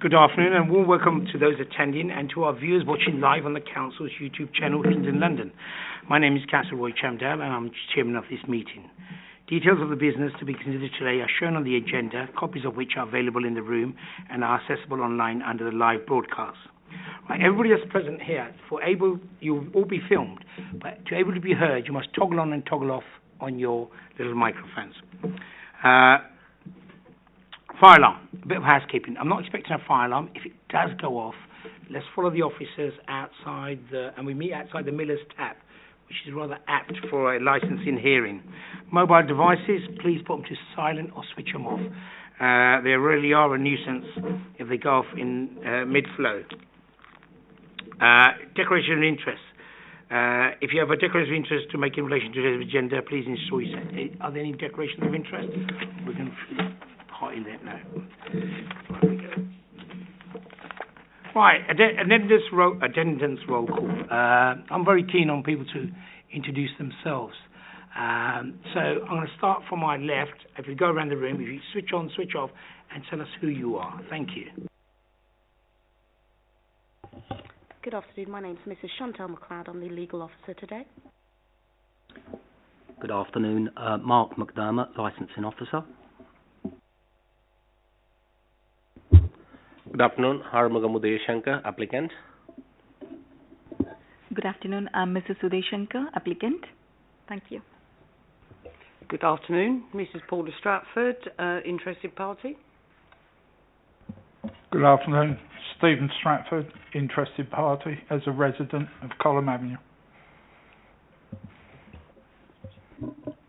Good afternoon and warm welcome to those attending and to our viewers watching live on the Council's YouTube channel, Hillingdon, London. My name is Councillor Roy Chamdale and I'm Chairman of this meeting. Details of the business to be considered today are shown on the agenda, copies of which are available in the room and are accessible online under the live broadcast. Right, everybody that's present here, you'll all be filmed, but to able to be heard, you must toggle on and toggle off on your little microphones. Fire alarm, a bit of housekeeping. I'm not expecting a fire alarm. If it does go off, let's follow the officers outside and we meet outside the Miller's Tap, which is rather apt for a licensing hearing. Mobile devices, please put them to silent or switch them off. They really are a nuisance if they go off in mid-flow. Declaration of interest. If you have a declaration of interest to make in relation to the agenda, please ensure you say, are there any declarations of interest? We can part in that now. Right, we go. Right, attendance roll call. I'm very keen on people to introduce themselves. So I'm going to start from my left. If we go around the room, if you switch on, switch off, and tell us who you are. Thank you. Good afternoon. My name is Mrs. Chantal McLeod. I'm the legal officer today. Good afternoon. Mark McDermott, licensing officer. Good afternoon. Harmugam Udayashankar, applicant. Good afternoon. I'm Mrs. Udayashankar, applicant. Thank you. Good afternoon. Mrs. Paula Stratford, interested party. Good afternoon. Stephen Stratford, interested party, as a resident of Colham Avenue.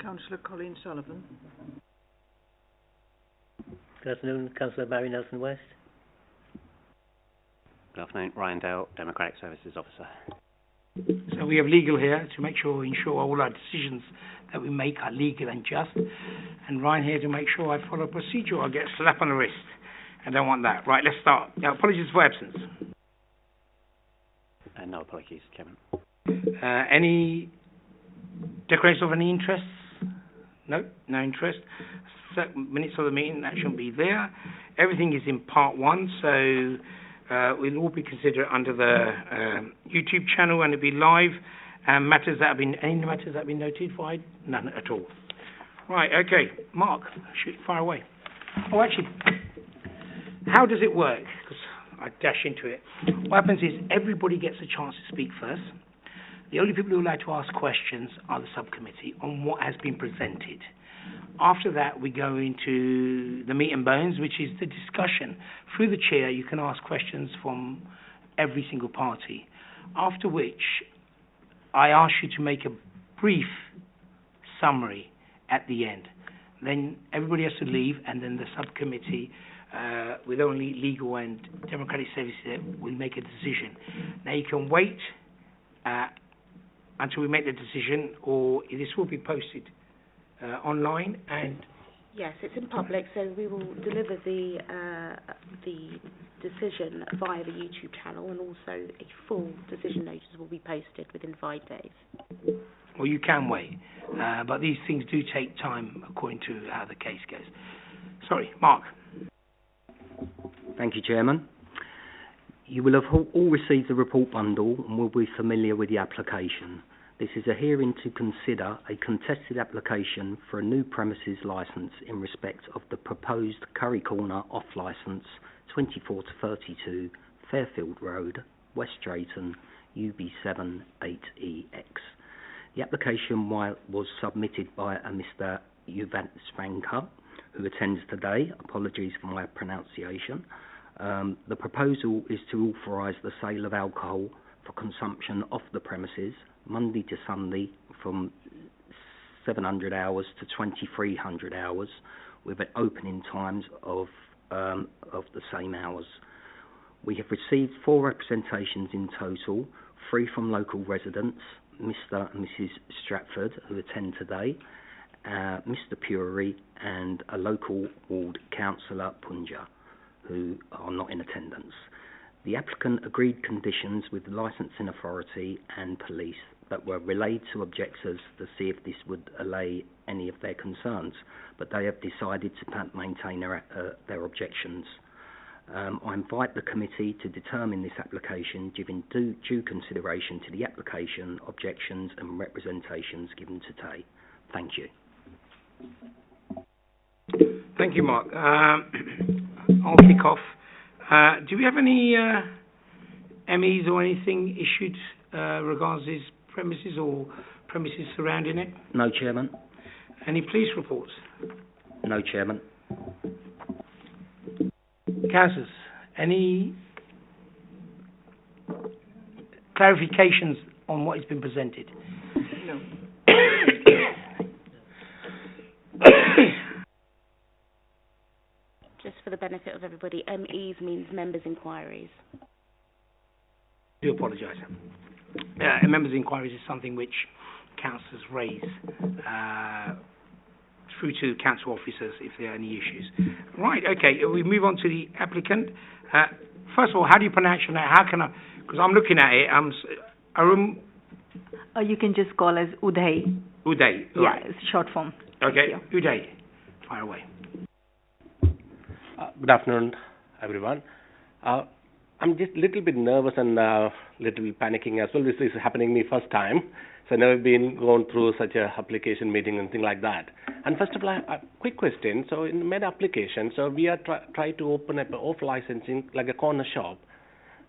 Councillor Colin Sullivan. Good afternoon. Councillor Barry Nelson West. Good afternoon. Ryan Dale, Democratic Services Officer. So we have legal here to ensure all our decisions that we make are legal and just. And Ryan here to make sure I follow procedure or I get a slap on the wrist. I don't want that. Right, let's start. Now, apologies for absence. No apologies, Chairman. Any declaration of any interests? No, no interest. Minutes of the meeting, that shouldn't be there. Everything is in part one, so we'll all be considered under the YouTube channel and it'll be live. Any matters that have been notified? None at all. Right, okay. Mark, shoot, fire away. Oh, actually, how does it work? Because I dash into it. What happens is everybody gets a chance to speak first. The only people who are allowed to ask questions are the subcommittee on what has been presented. After that, we go into the meat and bones, which is the discussion. Through the chair, you can ask questions from every single party. After which, I ask you to make a brief summary at the end. Then everybody has to leave, and then the subcommittee, with only legal and democratic services, will make a decision. Now, you can wait until we make the decision, or this will be posted online and yes, it's in public, so we will deliver the decision via the YouTube channel, and also a full decision notice will be posted within 5 days. Well, you can wait, but these things do take time according to how the case goes. Sorry, Mark. Thank you, Chairman. You will have all received the report bundle and will be familiar with the application. This is a hearing to consider a contested application for a new premises licence in respect of the proposed Curry Corner off-licence 24 to 32 Fairfield Road, West Drayton, UB7 8EX. The application was submitted by a Mr. Yuvan Svanka, who attends today. Apologies for my pronunciation. The proposal is to authorise the sale of alcohol for consumption off the premises Monday to Sunday from 700 hours to 2300 hours with an opening times of the same hours. We have received 4 representations in total, 3 from local residents, Mr. and Mrs. Stratford, who attend today, Mr. Puri and a local ward councillor, Punja, who are not in attendance. The applicant agreed conditions with the licensing authority and police that were relayed to objectors to see if this would allay any of their concerns, but they have decided to maintain their objections. I invite the committee to determine this application, giving due consideration to the application, objections and representations given today. Thank you. Thank you, Mark. I'll kick off. Do we have any MEs or anything issued regards these premises or premises surrounding it? No, Chairman. Any police reports? No, Chairman. Councillors, any clarifications on what has been presented? No. Just for the benefit of everybody, MEs means members' inquiries. I do apologise. Members' inquiries is something which councillors raise through to council officers if there are any issues. Right, okay, we move on to the applicant. First of all, how do you pronounce your name? How can I, because I'm looking at it, You can just call us Uday. Uday, Yeah, right. it's short form. Okay, Thank you. Uday, fire away. Good afternoon, everyone. I'm just a little bit nervous and little bit panicking as well. This is happening me first time. So I've never been going through such a application meeting and thing like that. And first of all, a quick question. So in the made application, so we are trying to open up off licensing like a corner shop.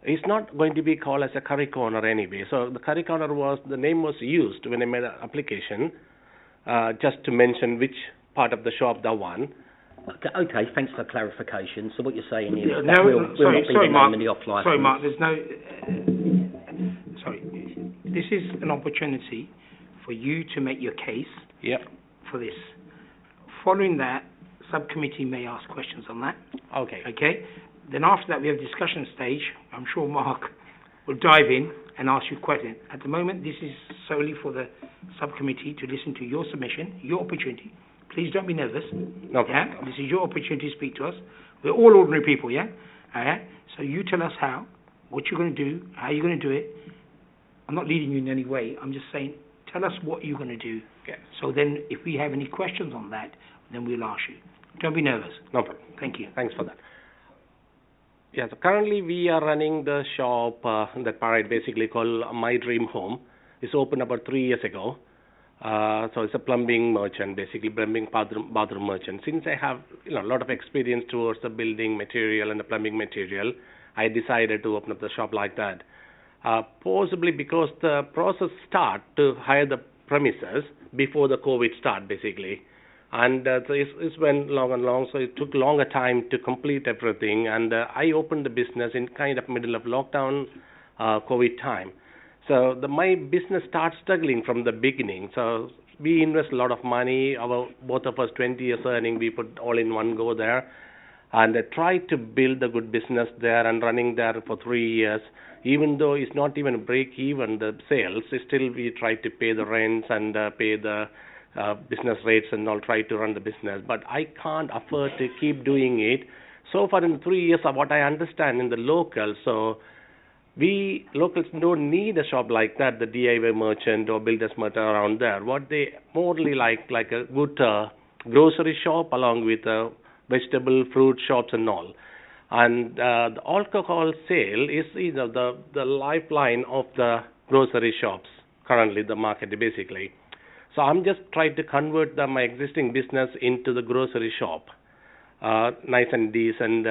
It's not going to be called as a curry corner anyway. So the curry corner the name was used when I made an application, just to mention which part of the shop that one. Okay, thanks for clarification. So what you're saying is that No, will not be the Mark. name of the off-licence. Sorry, Mark, there's no... sorry. This is an opportunity for you to make your case for this. Following that, subcommittee may ask questions on that. Okay. Okay? Then after that, we have discussion stage. I'm sure Mark will dive in and ask you questions. At the moment, this is solely for the subcommittee to listen to your submission, your opportunity. Please don't be nervous. No. Yeah? This is your opportunity to speak to us. We're all ordinary people, yeah? So you tell us how, what you're going to do, how you're going to do it. I'm not leading you in any way. I'm just saying, tell us what you're going to do. Okay. So then if we have any questions on that, then we'll ask you. Don't be nervous. No problem. Thank you. Thanks for that. Yeah, so currently we are running the shop that Parade basically called My Dream Home. It's opened about 3 years ago. So it's a plumbing merchant, basically plumbing bathroom merchant. Since I have a lot of experience towards the building material and the plumbing material, I decided to open up the shop like that. Possibly because the process start to hire the premises before the COVID start, basically. And so it went long and long, so it took longer time to complete everything. And I opened the business in kind of middle of lockdown, COVID time. So my business starts struggling from the beginning. So we invest a lot of money. Both of us 20 years earning, we put all in one go there. And I tried to build a good business there and running there for 3 years. Even though it's not even break even, the sales, still we try to pay the rents and pay the business rates and all, try to run the business. But I can't afford to keep doing it. So far in 3 years of what I understand in the local, so we locals don't need a shop like that, the DIY merchant or builders merchant around there. What they morely like a good grocery shop along with vegetable, fruit shops and all. And the alcohol sale is the lifeline of the grocery shops, currently the market basically. So I'm just trying to convert my existing business into the grocery shop. Nice and decent,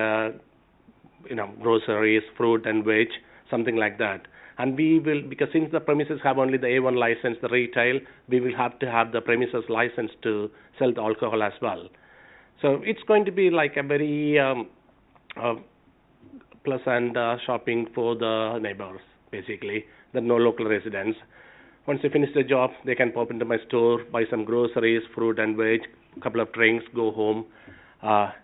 groceries, fruit and veg, something like that. And we will, because since the premises have only the A1 license, the retail, we will have to have the premises license to sell the alcohol as well. So it's going to be like a very pleasant shopping for the neighbors, basically, the no local residents. Once they finish the job, they can pop into my store, buy some groceries, fruit and veg, a couple of drinks, go home,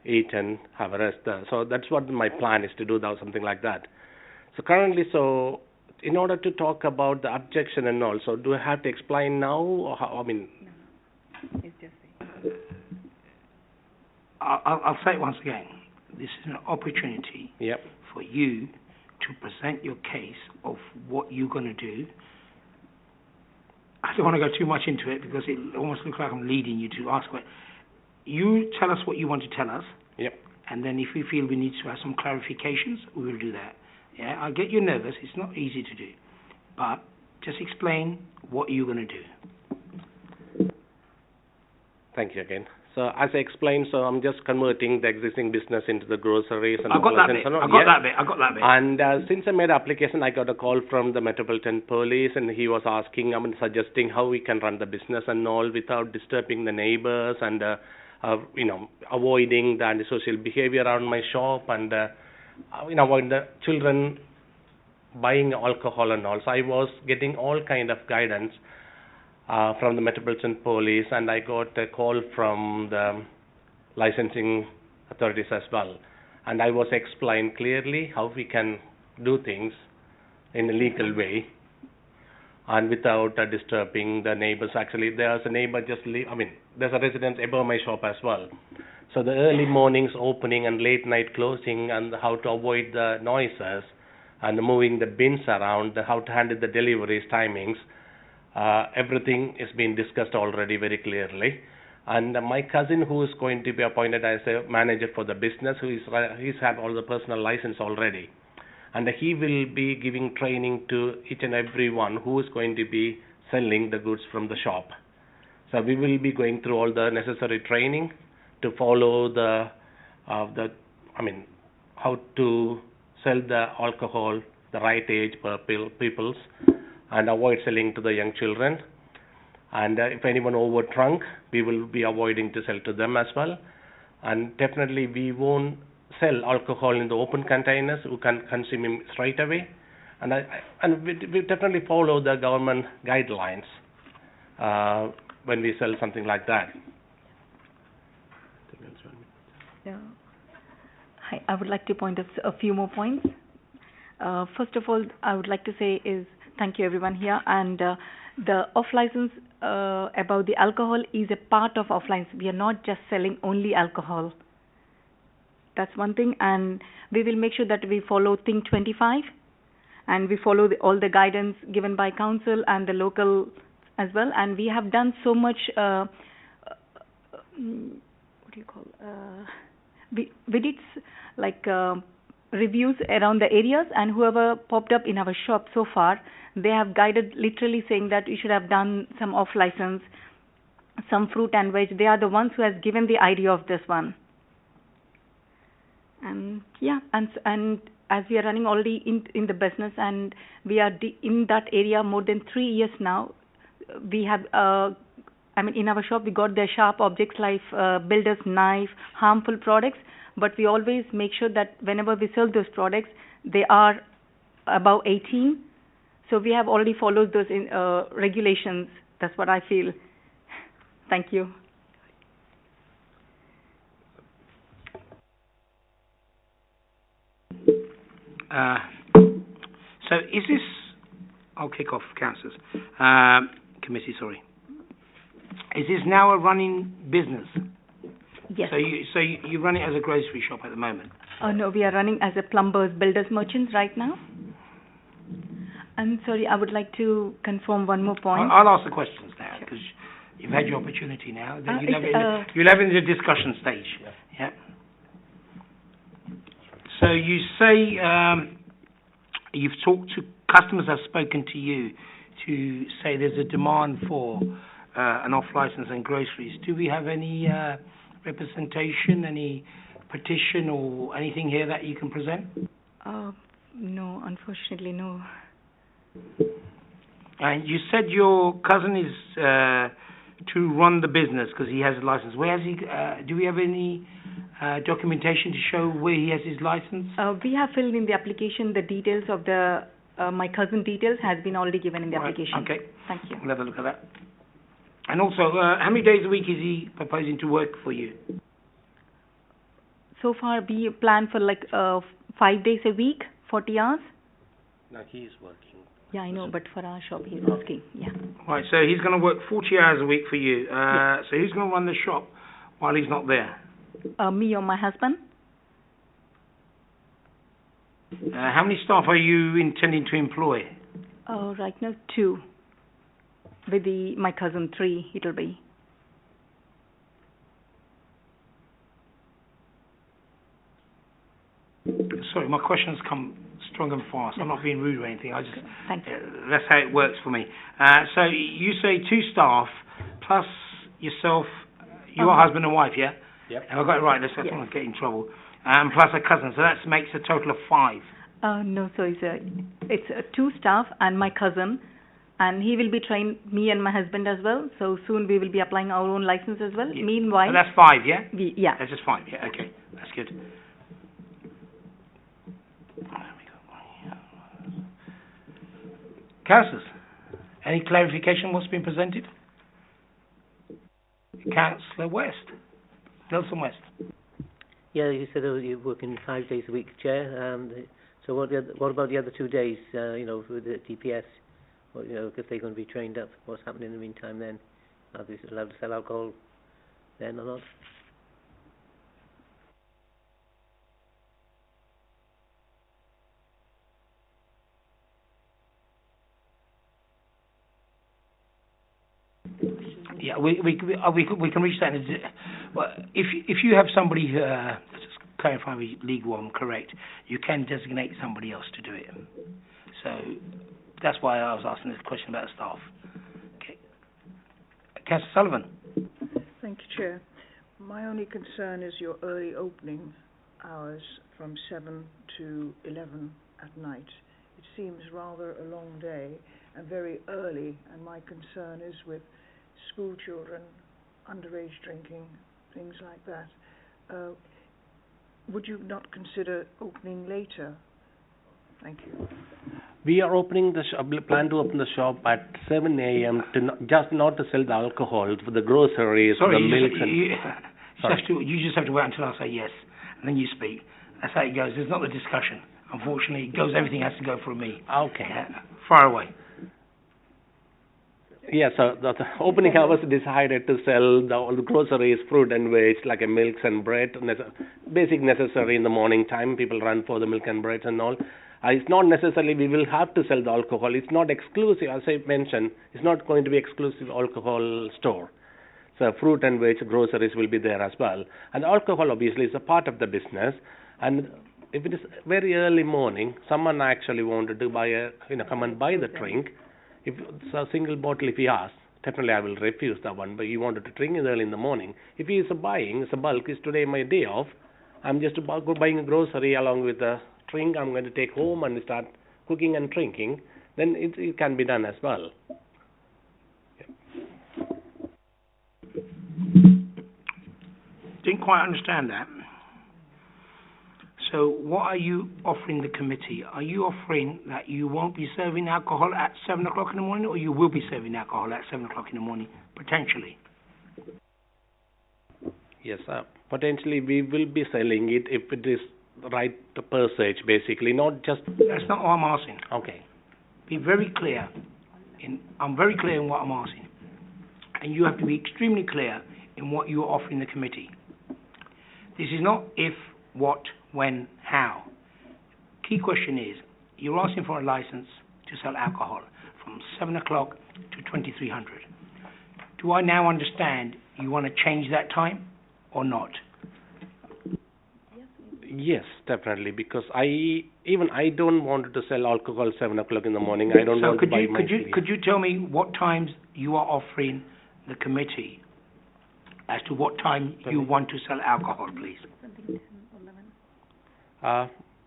eat and have a rest. So that's what my plan is, to do something like that. So currently, in order to talk about the objection and all, so do I have to explain now? Or how, No. It's just I'll say it once again. This is an opportunity for you to present your case of what you're going to do. I don't want to go too much into it because it almost looks like I'm leading you to ask. You tell us what you want to tell us. Yep. and then if we feel we need to have some clarifications, we will do that. Yeah, I get you nervous. It's not easy to do, but just explain what you're going to do. Thank you again. So as I explained, so I'm just converting the existing business into the groceries and I got that bit. I got that bit. And since I made the application, I got a call from the Metropolitan Police, and he was asking, suggesting how we can run the business and all without disturbing the neighbors and, avoiding the antisocial behavior around my shop and, avoid the children buying alcohol and all. So I was getting all kind of guidance from the Metropolitan Police, and I got a call from the licensing authorities as well. And I was explained clearly how we can do things in a legal way and without disturbing the neighbors. Actually, there's a neighbor there's a residence above my shop as well. So the early mornings opening and late night closing, and how to avoid the noises and moving the bins around, how to handle the deliveries timings, everything is being discussed already very clearly. And my cousin, who is going to be appointed as a manager for the business, he's had all the personal license already, and he will be giving training to each and every one who is going to be selling the goods from the shop. So we will be going through all the necessary training to follow how to sell the alcohol the right age per peoples, and avoid selling to the young children. And if anyone over drunk, we will be avoiding to sell to them as well. And definitely we won't sell alcohol in the open containers. We can consume it straight away. And we definitely follow the government guidelines when we sell something like that. Yeah. Hi, I would like to point out a few more points. First of all, I would like to say is thank you everyone here, and the off-license about the alcohol is a part of off-license. We are not just selling only alcohol. That's one thing, and we will make sure that we follow Think 25, and we follow all the guidance given by council and the local as well. And we have done so much, we did reviews around the areas, and whoever popped up in our shop so far, they have guided literally saying that you should have done some off-license, some fruit and veg. They are the ones who has given the idea of this one. And yeah, and as we are running already in the business, and we are in that area more than 3 years now, we have in our shop we got the sharp objects like builder's knife, harmful products, but we always make sure that whenever we sell those products, they are above 18. So we have already followed those regulations. That's what I feel. Thank you. So is this, I'll kick off, councillors, committee, sorry. Is this now a running business? Yes. So you run it as a grocery shop at the moment? Oh no, we are running as a plumbers, builders, merchants right now. I'm sorry, I would like to confirm one more point. I'll ask the questions now, because you've had your opportunity now. Then you'll have it in the discussion stage. Yeah. So you say you've talked to customers have spoken to you to say there's a demand for an off-license and groceries. Do we have any representation, any petition or anything here that you can present? No, unfortunately, no. And you said your cousin is to run the business because he has a license. Where has he? Do we have any documentation to show where he has his license? We have filled in the application. The details of the my cousin details has been already given in the application. Okay. Thank you. We'll have a look at that. And also, how many days a week is he proposing to work for you? So far, we plan for 5 days a week, 40 hours. No, he is working. Yeah, I know, but for our shop, he's asking. Yeah. Right, so he's going to work 40 hours a week for you. Yes. So who's going to run the shop while he's not there? Me or my husband. How many staff are you intending to employ? Right now, 2. With my cousin, 3, it'll be. Sorry, my questions come strong and fast. I'm not being rude or anything. I just Thank you. that's how it works for me. So you say 2 staff plus yourself, your husband and wife, yeah? Yep. Have I got it right? That's Yes. not going to get in trouble. Plus a cousin, so that makes a total of 5. No, so it's 2 staff and my cousin, and he will be trained me and my husband as well. So soon we will be applying our own license as well. Yeah. Meanwhile, So that's 5, yeah? yeah. That's just 5, yeah. Okay, that's good. Councillors, any clarification on what's been presented? Councillor West, Nelson West. Yeah, you said you're working 5 days a week, Chair. So what about the other 2 days, with the DPS? If they're going to be trained up, what's happening in the meantime then? Are they allowed to sell alcohol then or not? Yeah, we can reach that. Well, if you have somebody, just clarify me legal, I'm correct. You can designate somebody else to do it. So that's why I was asking this question about staff. Okay, Councillor Sullivan. Thank you, Chair. My only concern is your early opening hours from 7 to 11 at night. It seems rather a long day and very early, and my concern is with school children, underage drinking, things like that. Would you not consider opening later? Thank you. We are opening the shop, plan to open the shop at 7 a.m. just not to sell the alcohol, for the groceries, Sorry, the milks you just have to wait until I say yes, and then you speak. That's how it goes. It's not the discussion. Unfortunately, everything has to go through me. Okay. Far away. Yeah, so the opening hours decided to sell all the groceries, fruit and veg, like milks and bread, basic necessary in the morning time. People run for the milk and bread and all. It's not necessarily we will have to sell the alcohol. It's not exclusive, as I mentioned. It's not going to be exclusive alcohol store. So fruit and veg, groceries will be there as well. And alcohol obviously is a part of the business. And if it is very early morning, someone actually wanted to buy come and buy the drink. If it's a single bottle, if he asks, definitely I will refuse that one. But he wanted to drink it early in the morning. If he is buying, it's a bulk. It's today my day off. I'm just buying a grocery along with the drink. I'm going to take home and start cooking and drinking. Then it can be done as well. Didn't quite understand that. So what are you offering the committee? Are you offering that you won't be serving alcohol at 7 o'clock in the morning, or you will be serving alcohol at 7 o'clock in the morning, potentially? Yes, potentially we will be selling it if it is right percentage, basically, not just... That's not what I'm asking. Okay. Be very clear. I'm very clear in what I'm asking. And you have to be extremely clear in what you are offering the committee. This is not if, what, when, how. Key question is, you're asking for a license to sell alcohol from 7 o'clock to 2300. Do I now understand you want to change that time or not? Yes, definitely, because I don't want to sell alcohol 7 o'clock in the morning. I don't want to buy my... Could you tell me what times you are offering the committee as to what time you want to sell alcohol, please?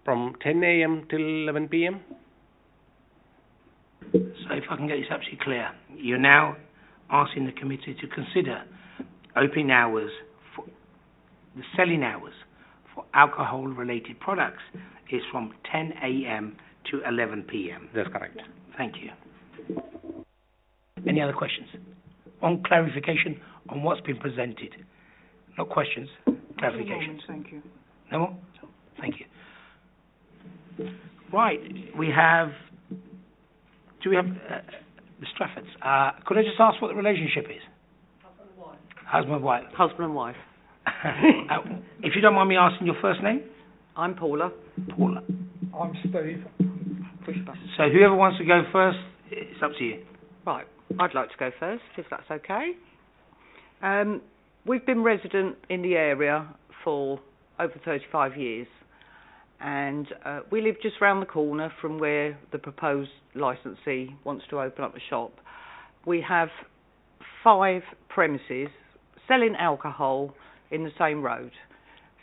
From 10 a.m. till 11 p.m. So if I can get this absolutely clear, you're now asking the committee to consider opening hours, for the selling hours for alcohol-related products is from 10 a.m. to 11 p.m. That's correct. Thank you. Any other questions? On clarification on what's been presented. Not questions, clarifications. Thank you. No more? Thank you. Right, do we have the Straffords? Could I just ask what the relationship is? Husband and wife. Husband and wife. If you don't mind me asking your first name? I'm Paula. Paula. I'm Steve. Push button. So whoever wants to go first, it's up to you. Right, I'd like to go first, if that's okay. We've been resident in the area for over 35 years, and we live just round the corner from where the proposed licensee wants to open up a shop. We have 5 premises selling alcohol in the same road,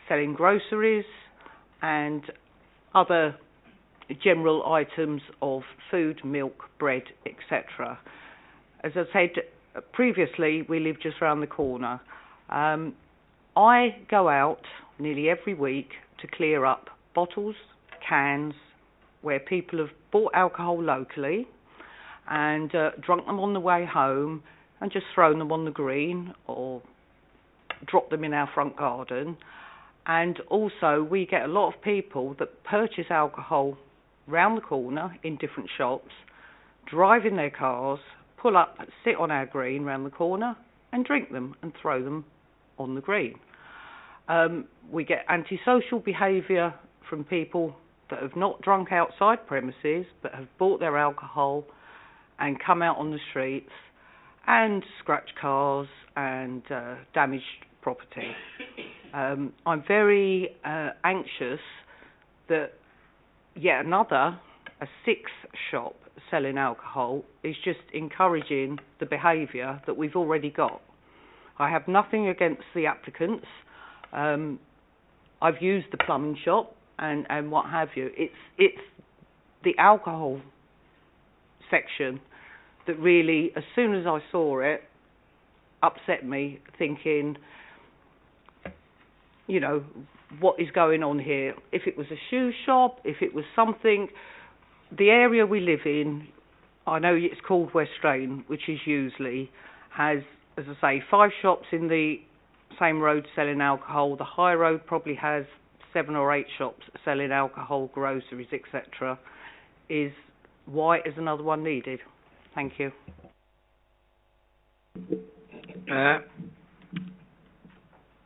selling groceries and other general items of food, milk, bread, etc. As I said previously, we live just round the corner. I go out nearly every week to clear up bottles, cans, where people have bought alcohol locally and drunk them on the way home and just thrown them on the green or dropped them in our front garden. And also we get a lot of people that purchase alcohol round the corner in different shops, drive in their cars, pull up, sit on our green round the corner and drink them and throw them on the green. We get antisocial behaviour from people that have not drunk outside premises but have bought their alcohol and come out on the streets and scratch cars and damaged property. I'm very anxious that yet another, a 6th shop selling alcohol is just encouraging the behaviour that we've already got. I have nothing against the applicants. I've used the plumbing shop and what have you. It's the alcohol section that really, as soon as I saw it, upset me, thinking, you know, what is going on here? If it was a shoe shop, if it was something, the area we live in, I know it's called West Drain, which is usually, has, as I say, 5 shops in the same road selling alcohol. The high road probably has 7 or 8 shops selling alcohol, groceries, etc. Why is another one needed? Thank you.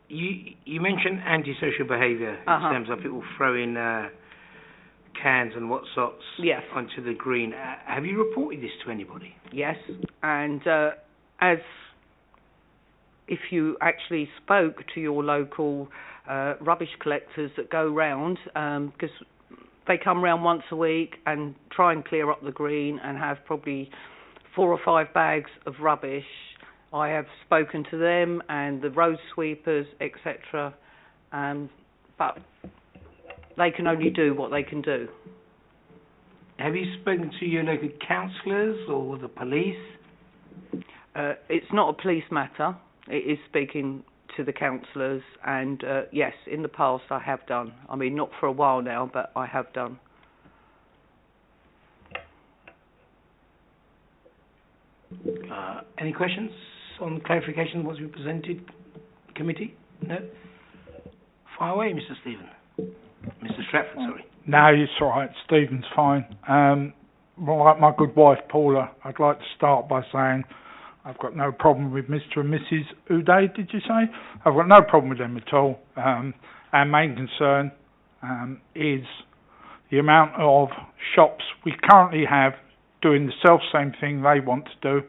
You mentioned antisocial behaviour in terms of people throwing cans and whatsots onto the green. Have you reported this to anybody? Yes, and as if you actually spoke to your local rubbish collectors that go round, because they come round once a week and try and clear up the green and have probably 4 or 5 bags of rubbish. I have spoken to them and the road sweepers, etc. But they can only do what they can do. Have you spoken to your local councillors or the police? It's not a police matter. It is speaking to the councillors, and yes, in the past I have done. I mean, not for a while now, but I have done. Any questions on clarification of what's been presented, committee? No? Fire away, Mr. Stephen. Mr. Stratford, sorry. No, it's all right. Stephen's fine. Well, like my good wife, Paula, I'd like to start by saying I've got no problem with Mr. and Mrs. Uday, did you say? I've got no problem with them at all. Our main concern is the amount of shops we currently have doing the self-same thing they want to do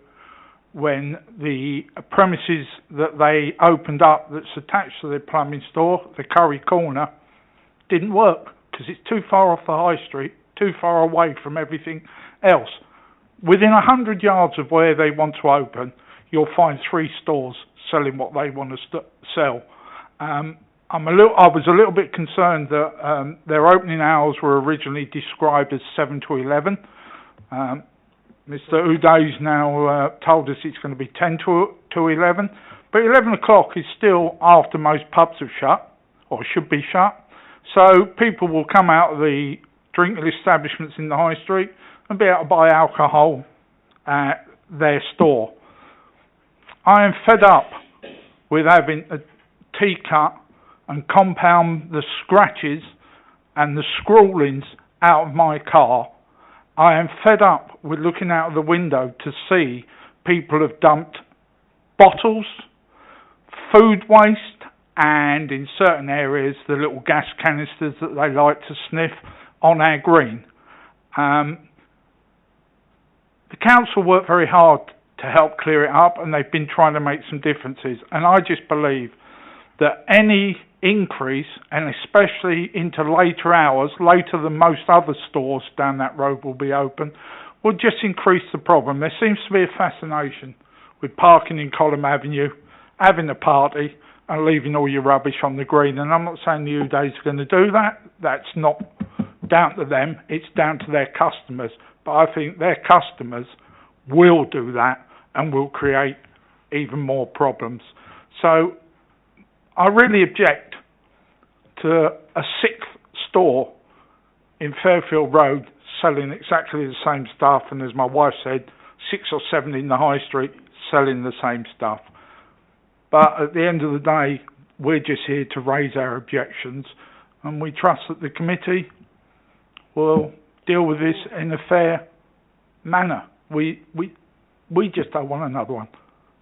when the premises that they opened up that's attached to their plumbing store, the Curry Corner, didn't work because it's too far off the high street, too far away from everything else. Within 100 yards of where they want to open, you'll find 3 stores selling what they want to sell. I was a little bit concerned that their opening hours were originally described as 7 to 11. Mr. Uday's now told us it's going to be 10 to 11, but 11 o'clock is still after most pubs have shut, or should be shut. So people will come out of the drinking establishments in the high street and be able to buy alcohol at their store. I am fed up with having a tea cut and compound the scratches and the scrawlings out of my car. I am fed up with looking out of the window to see people have dumped bottles, food waste, and in certain areas the little gas canisters that they like to sniff on our green. The council worked very hard to help clear it up, and they've been trying to make some differences, and I just believe that any increase, and especially into later hours, later than most other stores down that road will be open, will just increase the problem. There seems to be a fascination with parking in Column Avenue, having a party, and leaving all your rubbish on the green. And I'm not saying the Udays are going to do that. That's not down to them. It's down to their customers. But I think their customers will do that and will create even more problems. So I really object to a sixth store in Fairfield Road selling exactly the same stuff, and as my wife said, 6 or 7 in the high street selling the same stuff. But at the end of the day, we're just here to raise our objections, and we trust that the committee will deal with this in a fair manner. We just don't want another one.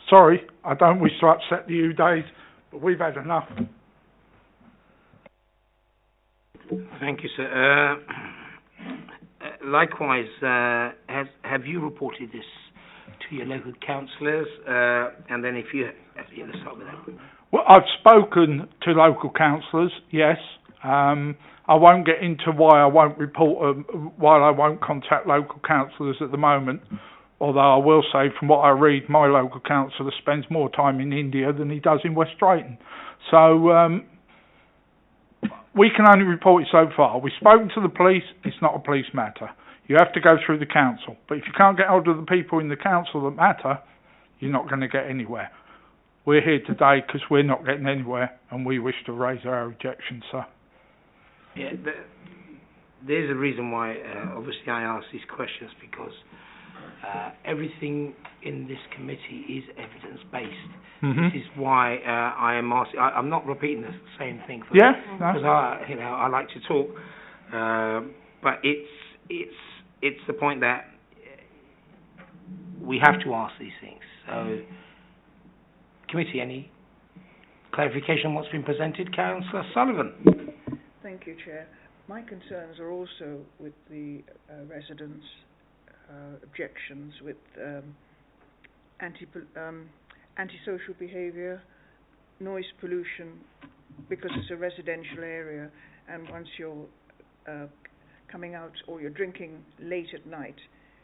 Sorry, I don't wish to upset the Udays, but we've had enough. Thank you, sir. Likewise, have you reported this to your local councillors? And then if you let's start with that. Well, I've spoken to local councillors, yes. I won't get into why I won't report, why I won't contact local councillors at the moment. Although I will say, from what I read, my local councillor spends more time in India than he does in West Drayton. So we can only report it so far. We've spoken to the police. It's not a police matter. You have to go through the council. But if you can't get hold of the people in the council that matter, you're not going to get anywhere. We're here today because we're not getting anywhere, and we wish to raise our objections, sir. Yeah, there's a reason why, obviously, I ask these questions, because everything in this committee is evidence-based. Mm-hmm. This is why I am asking. I'm not repeating the same thing. Because I like to talk, but it's the point that we have to ask these things. So, committee, any clarification on what's been presented? Councillor Sullivan. Thank you, Chair. My concerns are also with the residents' objections with antisocial behaviour, noise pollution, because it's a residential area, and once you're coming out or you're drinking late at night,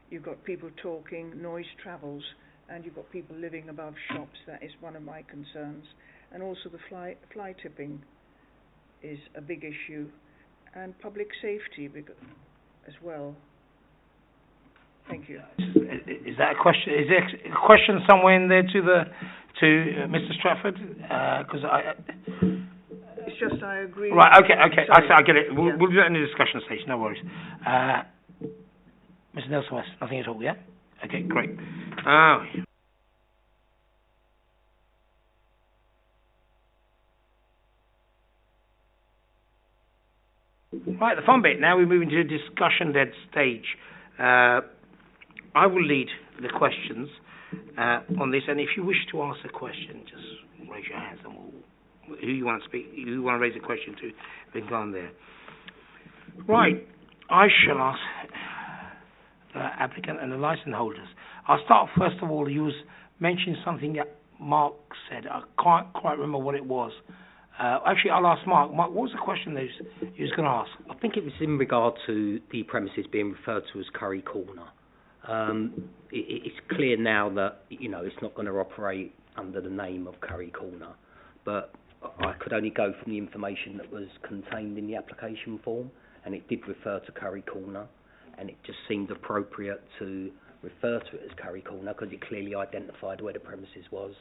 you've got people talking, noise travels, and you've got people living above shops. That is one of my concerns. And also the fly tipping is a big issue, and public safety as well. Thank you. Is that a question? Is there a question somewhere in there to Mr. Stratford? Because it's just I agree. Right. Okay. I get it. We'll do that in the discussion stage. No worries. Mr. Nelson West, nothing at all. Yeah. Okay. Great. Right, the fun bit. Now we move into the discussion dead stage. I will lead the questions on this, and if you wish to ask a question, just raise your hands, and who you want to speak, who you want to raise a question to, we can go on there. Right, I shall ask the applicant and the license holders. I'll start first of all. You was mentioning something that Mark said. I can't quite remember what it was. Actually, I'll ask Mark. Mark, what was the question that you was going to ask? I think it was in regard to the premises being referred to as Curry Corner. It's clear now that, it's not going to operate under the name of Curry Corner, but I could only go from the information that was contained in the application form, and it did refer to Curry Corner, and it just seemed appropriate to refer to it as Curry Corner because it clearly identified where the premises was.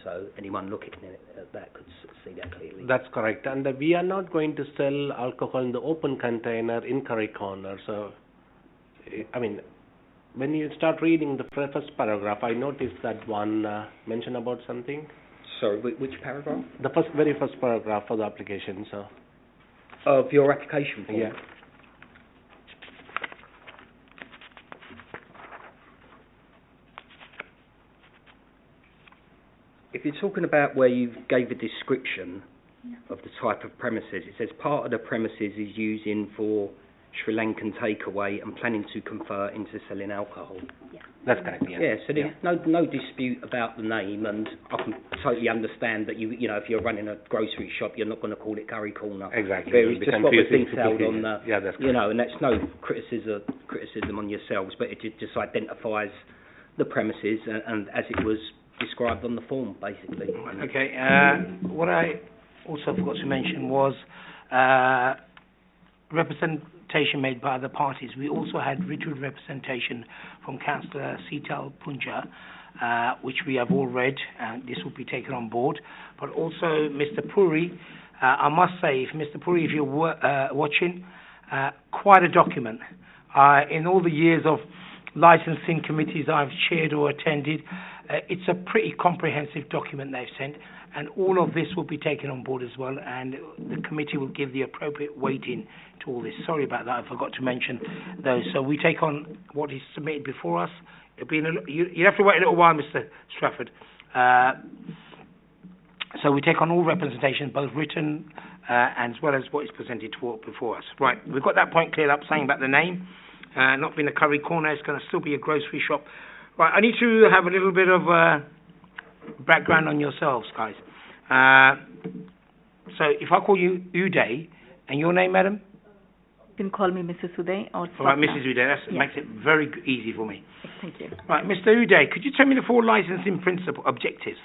So anyone looking at that could see that clearly. That's correct. And we are not going to sell alcohol in the open container in Curry Corner. So, I mean, when you start reading the first paragraph, I noticed that one mention about something. Sorry, which paragraph? The very first paragraph for the application, so. Of your application form? Yeah. If you're talking about where you gave a description of the type of premises, it says part of the premises is used for Sri Lankan takeaway and planning to convert into selling alcohol. That's correct, yeah. Yeah, so there's no dispute about the name, and I can totally understand that you know, if you're running a grocery shop, you're not going to call it Curry Corner. Exactly. But It will it's be just what was confusing to detailed people. on the, Yeah, that's you correct. know, and that's no criticism on yourselves, but it just identifies the premises and as it was described on the form, basically. Okay, what I also forgot to mention was representation made by other parties. We also had written representation from Councillor Sital Punja, which we have all read, and this will be taken on board. But also Mr. Puri, I must say, if Mr. Puri, if you're watching, quite a document. In all the years of licensing committees I've chaired or attended, it's a pretty comprehensive document they've sent, and all of this will be taken on board as well, and the committee will give the appropriate weighting to all this. Sorry about that, I forgot to mention those. So we take on what is submitted before us. It'll be you have to wait a little while, Mr. Strafford. So we take on all representation, both written and as well as what is presented before us. Right, we've got that point cleared up, saying about the name. Not being a curry corner, it's going to still be a grocery shop. Right, I need to have a little bit of background on yourselves, guys. So if I call you Uday, and your name, madam? You can call me Mrs. Uday or All right, Swapna. Mrs. Uday, that makes it very easy for me. Thank you. Right, Mr. Uday, could you tell me the 4 licensing principle objectives?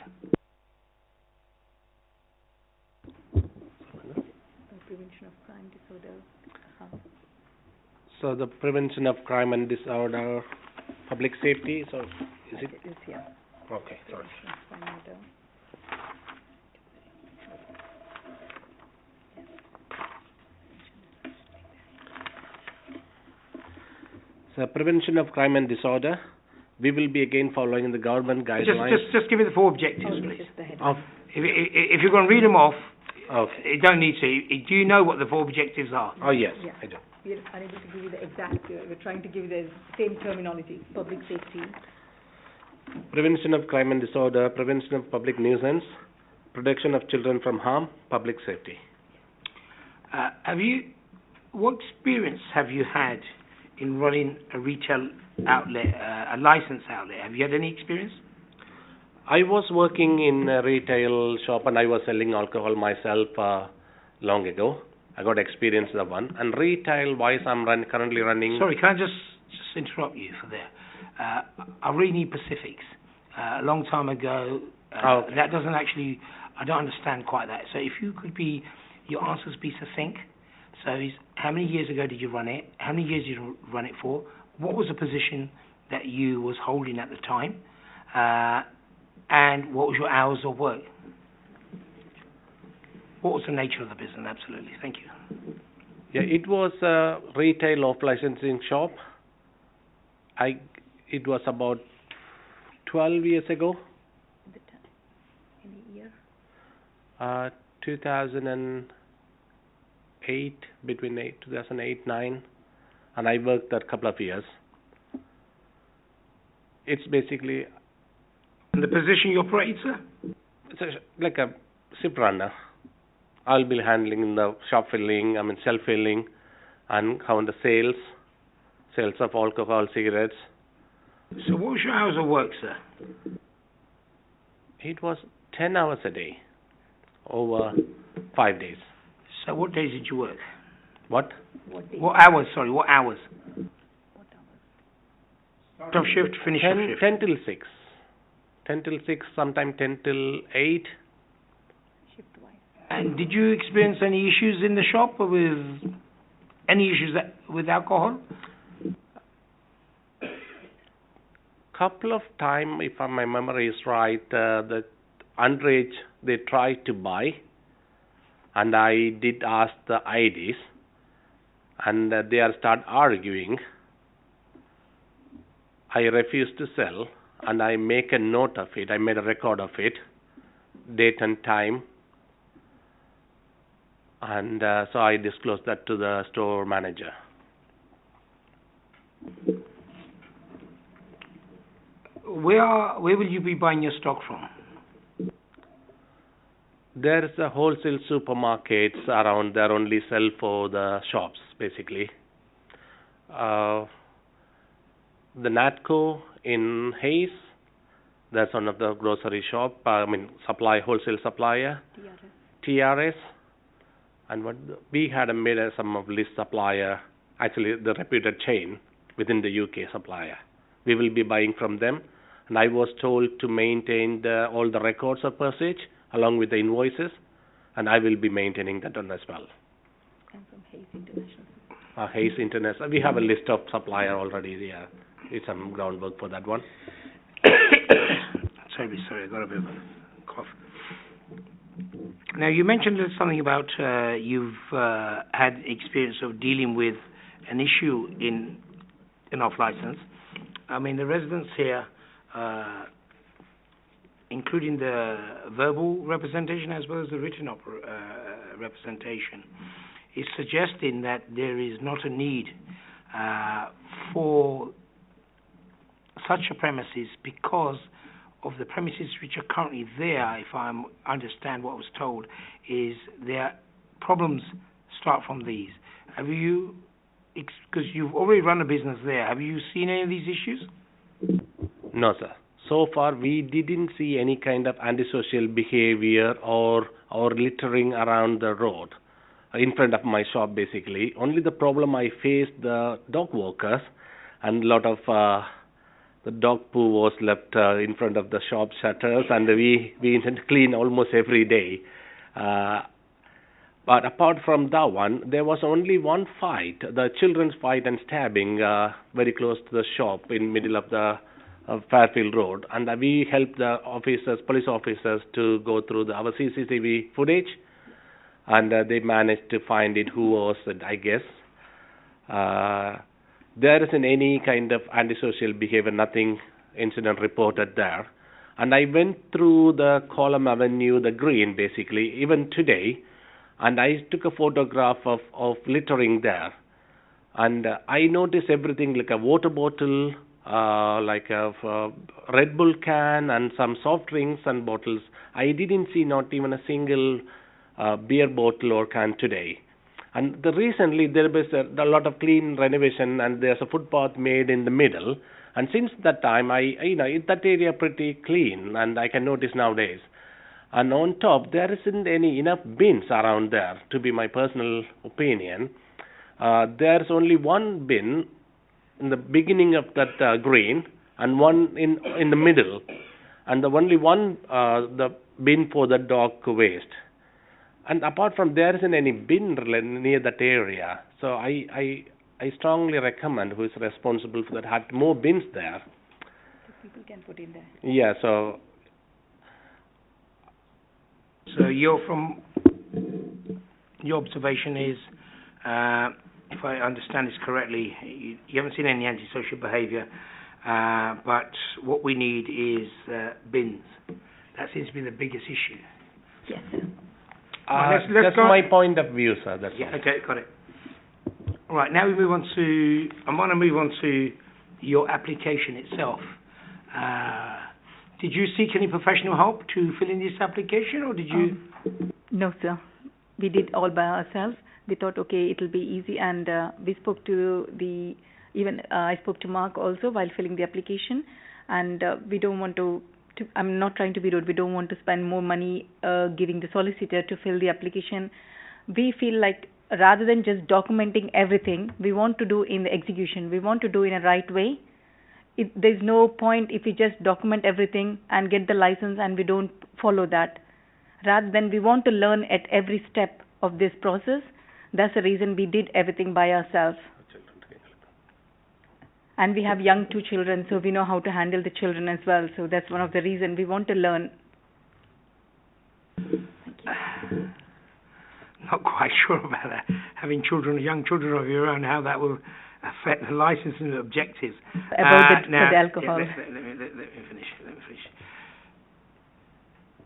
Prevention of crime, disorder. So the prevention of crime and disorder, public safety, so is it? Yes, yeah. Okay, sorry. So prevention of crime and disorder, we will be again following the government guidelines. Just give me the 4 objectives, please. Just the head. Of, If you're going to read them off, okay. you don't need to. Do you know what the 4 objectives are? Oh yes, Yeah. I do. We are unable to give you the exact, we're trying to give you the same terminology. Public safety. Prevention of crime and disorder, prevention of public nuisance, protection of children from harm, public safety. What experience have you had in running a retail outlet, a licensed outlet? Have you had any experience? I was working in a retail shop and I was selling alcohol myself long ago. I got experience of one. And retail-wise, I'm currently running... Sorry, can I just interrupt you for there? I really need specifics. A long time ago, okay. That doesn't actually... I don't understand quite that. So if you could be... Your answers be succinct. So how many years ago did you run it? How many years did you run it for? What was the position that you was holding at the time? And what was your hours of work? What was the nature of the business? Absolutely. Thank you. Yeah, it was a retail off-licensing shop. It was about 12 years ago. Any year? 2008, between 2008-9, and I worked there a couple of years. It's basically... And the position you operate, sir? It's like a ship runner. I'll be handling the shop filling, self-filling, and count the sales of alcohol, cigarettes. So what was your hours of work, sir? It was 10 hours a day, over 5 days. So what days did you work? What? What hours, sorry, what hours? Start of shift, finish of shift? 10 till 6. 10 till 6, sometime 10 till 8. And did you experience any issues in the shop or with any issues with alcohol? Couple of time, if my memory is right, the underage they tried to buy, and I did ask the IDs, and they are start arguing. I refused to sell, and I make a note of it. I made a record of it, date and time. And so I disclosed that to the store manager. Where will you be buying your stock from? There is a wholesale supermarkets around there, only sell for the shops, basically. the Natco in Hayes. That's one of the grocery shop. Wholesale supplier. TRS. And we had made some of list supplier, actually the reputed chain within the UK supplier. We will be buying from them. And I was told to maintain all the records of purchase along with the invoices, and I will be maintaining that one as well. And from Hayes International. Hayes International. We have a list of supplier already there. It's some groundwork for that one. Sorry, I got a bit of a cough. Now, you mentioned something about you've had experience of dealing with an issue in off license. I mean, the residents here, including the verbal representation as well as the written representation, is suggesting that there is not a need for such a premises because of the premises which are currently there. If I understand what was told, is their problems start from these. Have you, because you've already run a business there, have you seen any of these issues? No, sir. So far, we didn't see any kind of antisocial behavior or littering around the road in front of my shop, basically. Only the problem I faced the dog walkers, and a lot of the dog poo was left in front of the shop shutters, and we intend to clean almost every day. But apart from that one, there was only one fight, the children's fight and stabbing very close to the shop in middle of the Fairfield Road, and we helped the police officers to go through our CCTV footage, and they managed to find it who was it, I guess. There isn't any kind of antisocial behavior, nothing incident reported there. And I went through the Column Avenue, the green basically, even today, and I took a photograph of littering there. And I noticed everything like a water bottle, like a Red Bull can and some soft drinks and bottles. I didn't see not even a single beer bottle or can today. And recently there was a lot of clean renovation, and there's a footpath made in the middle. And since that time, that area pretty clean, and I can notice nowadays. And on top, there isn't enough bins around there, to be my personal opinion. There's only one bin in the beginning of that green, and one in the middle, and only one the bin for the dog waste. And apart from there isn't any bin near that area. So I strongly recommend who is responsible for that had more bins there. So people can put in there. Yeah, so your observation is, if I understand this correctly, you haven't seen any antisocial behaviour, but what we need is bins. That seems to be the biggest issue. Yes. Let's that's go. my point of view, sir. That's all. Okay, got it. All right, now we move on to. I want to move on to your application itself. Did you seek any professional help to fill in this application, or did you? No, sir. We did all by ourselves. We thought, okay, it'll be easy, and we spoke to I spoke to Mark also while filling the application, and we don't want to. I'm not trying to be rude. We don't want to spend more money giving the solicitor to fill the application. We feel like rather than just documenting everything, we want to do in the execution. We want to do in a right way. There's no point if we just document everything and get the license and we don't follow that. Rather than we want to learn at every step of this process. That's the reason we did everything by ourselves. And we have young 2 children, so we know how to handle the children as well. So that's one of the reasons we want to learn. Not quite sure about that. Having young children of your own, how that will affect the licensing objectives. About the alcohol. Let me finish.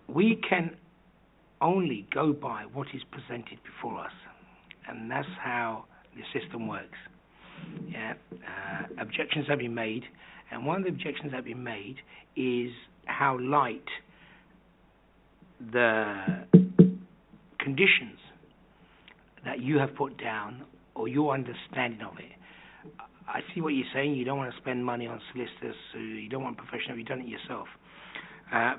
We can only go by what is presented before us, and that's how the system works. Yeah, objections have been made, and one of the objections that have been made is how light the conditions that you have put down, or your understanding of it. I see what you're saying. You don't want to spend money on solicitors, so you don't want professional. You've done it yourself.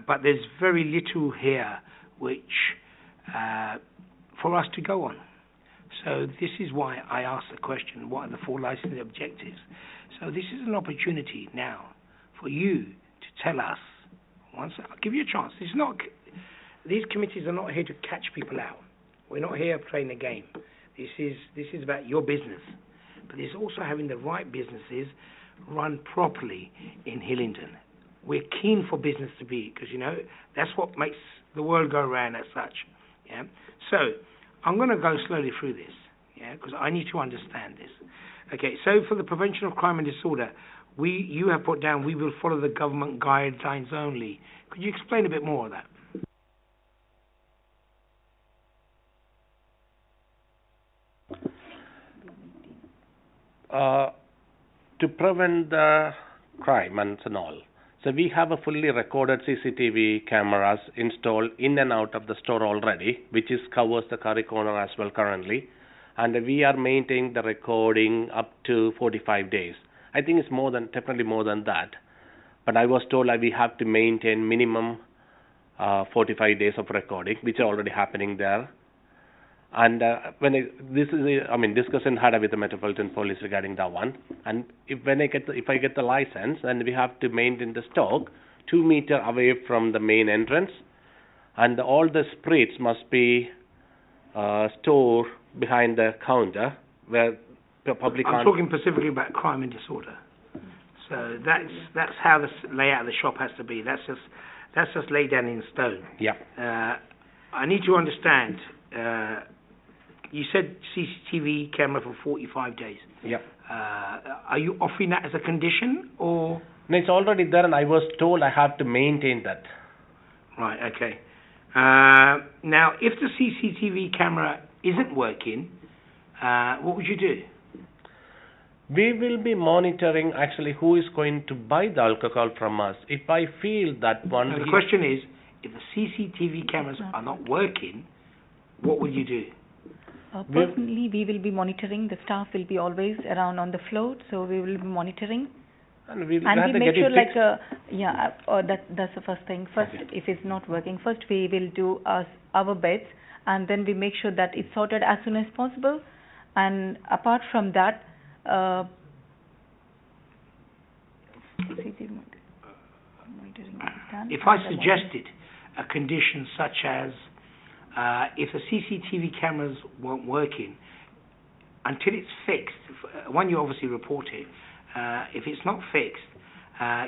But there's very little here which for us to go on. So this is why I asked the question, what are the 4 licensing objectives? So this is an opportunity now for you to tell us, I'll give you a chance. These committees are not here to catch people out. We're not here playing a game. This is about your business. But it's also having the right businesses run properly in Hillingdon. We're keen for business to be, because, that's what makes the world go round as such. Yeah. So I'm going to go slowly through this, because I need to understand this. Okay, so for the prevention of crime and disorder, you have put down, we will follow the government guidelines only. Could you explain a bit more of that? To prevent the crime and all. So we have a fully recorded CCTV cameras installed in and out of the store already, which covers the curry corner as well currently. And we are maintaining the recording up to 45 days. I think it's definitely more than that. But I was told that we have to maintain minimum 45 days of recording, which are already happening there. And discussion had with the Metropolitan Police regarding that one. And if I get the license, then we have to maintain the stock 2 meters away from the main entrance, and all the spirits must be stored behind the counter where the public. I'm talking specifically about crime and disorder. So that's how the layout of the shop has to be. That's just laid down in stone. Yeah. I need to understand. You said CCTV camera for 45 days. Yeah. Are you offering that as a condition, or? No, it's already there, and I was told I have to maintain that. Right. Okay. Now, if the CCTV camera isn't working, what would you do? We will be monitoring actually who is going to buy the alcohol from us. If I feel that one. Now, the question is, if the CCTV cameras are not working, what will you do? Personally, we will be monitoring. The staff will be always around on the floor, so we will be monitoring. And we make sure, that's the first thing. First, if it's not working, first we will do our bets, and then we make sure that it's sorted as soon as possible. And apart from that, if I suggested a condition such as if the CCTV cameras weren't working, until it's fixed, one, you obviously report it. If it's not fixed,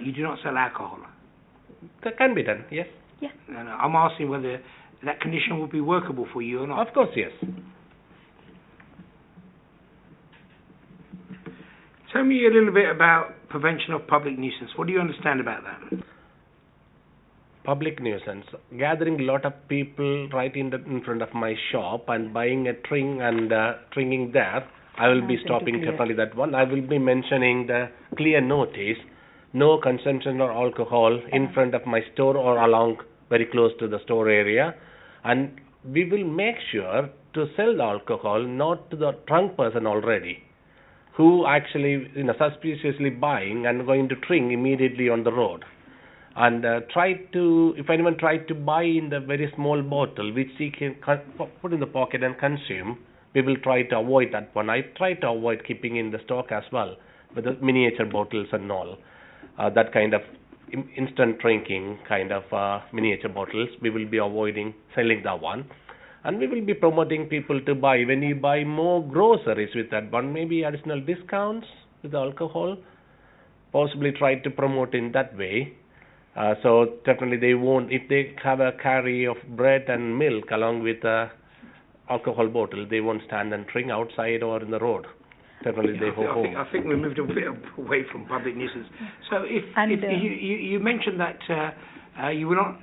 you do not sell alcohol. That can be done, yes. Yeah. No, I'm asking whether that condition would be workable for you or not. Of course, yes. Tell me a little bit about prevention of public nuisance. What do you understand about that? Public nuisance, gathering a lot of people right in front of my shop and buying a drink and drinking there. I will be stopping definitely that one. I will be mentioning the clear notice, no consumption of alcohol in front of my store or along very close to the store area. And we will make sure to sell the alcohol not to the drunk person already, who actually suspiciously buying and going to drink immediately on the road. And if anyone tried to buy in the very small bottle, which he can put in the pocket and consume, we will try to avoid that one. I try to avoid keeping in the stock as well, with the miniature bottles and all. That kind of instant drinking kind of miniature bottles, we will be avoiding selling that one. And we will be promoting people to buy. When you buy more groceries with that one, maybe additional discounts with the alcohol, possibly try to promote in that way. So definitely they won't, if they have a carry of bread and milk along with a alcohol bottle, they won't stand and drink outside or in the road. Definitely they go home. I think we moved a bit away from public nuisance. So if you mentioned that you will not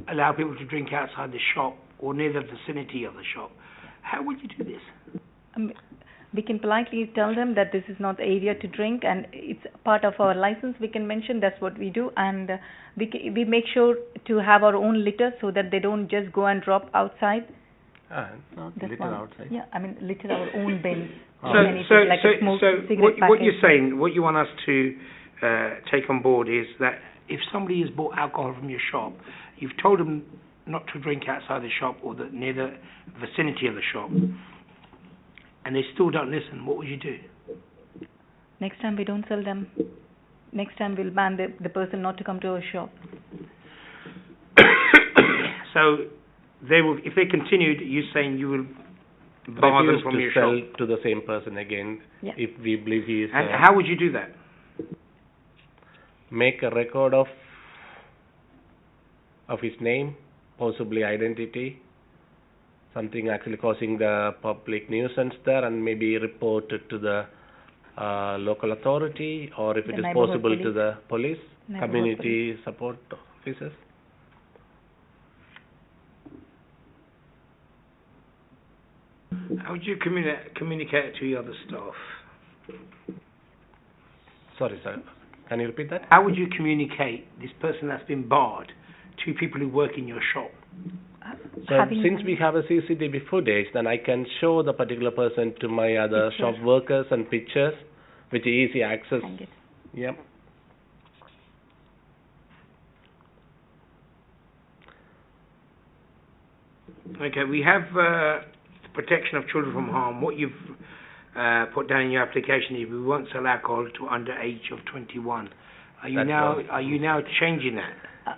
allow people to drink outside the shop or near the vicinity of the shop, how would you do this? We can politely tell them that this is not the area to drink, and it's part of our license. We can mention that's what we do, and we make sure to have our own litter so that they don't just go and drop outside. Not litter outside. Yeah, litter our own bins. And if it's like a cigarette what packet. you're saying, what you want us to take on board is that if somebody has bought alcohol from your shop, you've told them not to drink outside the shop or near the vicinity of the shop, and they still don't listen, what would you do? Next time we don't sell them. Next time we'll ban the person not to come to our shop. So they will, if they continued, you're saying you will bar them from your sell shop. to the same person again if we believe he is. And how would you do that? Make a record of his name, possibly identity, something actually causing the public nuisance there, and maybe report it to the local authority, or if it is possible to the police, community support officers. How would you communicate it to your other staff? Sorry, sir. Can you repeat that? How would you communicate this person that's been barred to people who work in your shop? So since we have a CCTV footage, then I can show the particular person to my other shop workers and pictures, which is easy access. Yep. Okay, we have protection of children from harm. What you've put down in your application is we won't sell alcohol to under age of 21. Are you now changing that?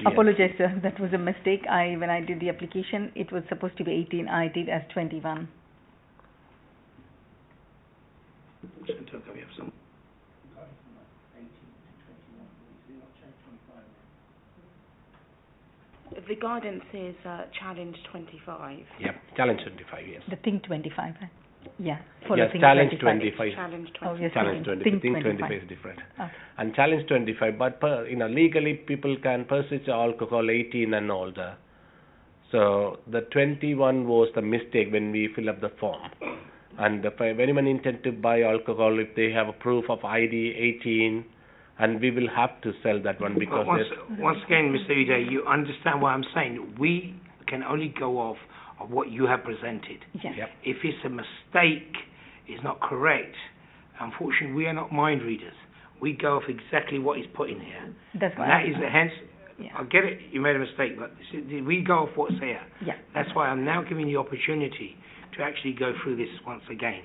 Apologize, sir. That was a mistake. When I did the application, it was supposed to be 18. I did as 21. The guidance is challenge 25. Yep, challenge 25, yes. The Think 25, right? Yeah. Yes, challenge 25. Challenge 25. Oh, yes, Challenge 25. Think 25 is different. Okay. And challenge 25, but legally people can purchase alcohol 18 and older. So the 21 was the mistake when we fill up the form. And if anyone intend to buy alcohol, if they have a proof of ID 18, and we will have to sell that one because once again, Mr. Uday, you understand what I'm saying. We can only go off of what you have presented. Yes. Yep. If it's a mistake, it's not correct, unfortunately we are not mind readers. We go off exactly what is put in here. That's why. That is hence. I get it. You made a mistake, but we go off what's here. Yeah. That's why I'm now giving you the opportunity to actually go through this once again.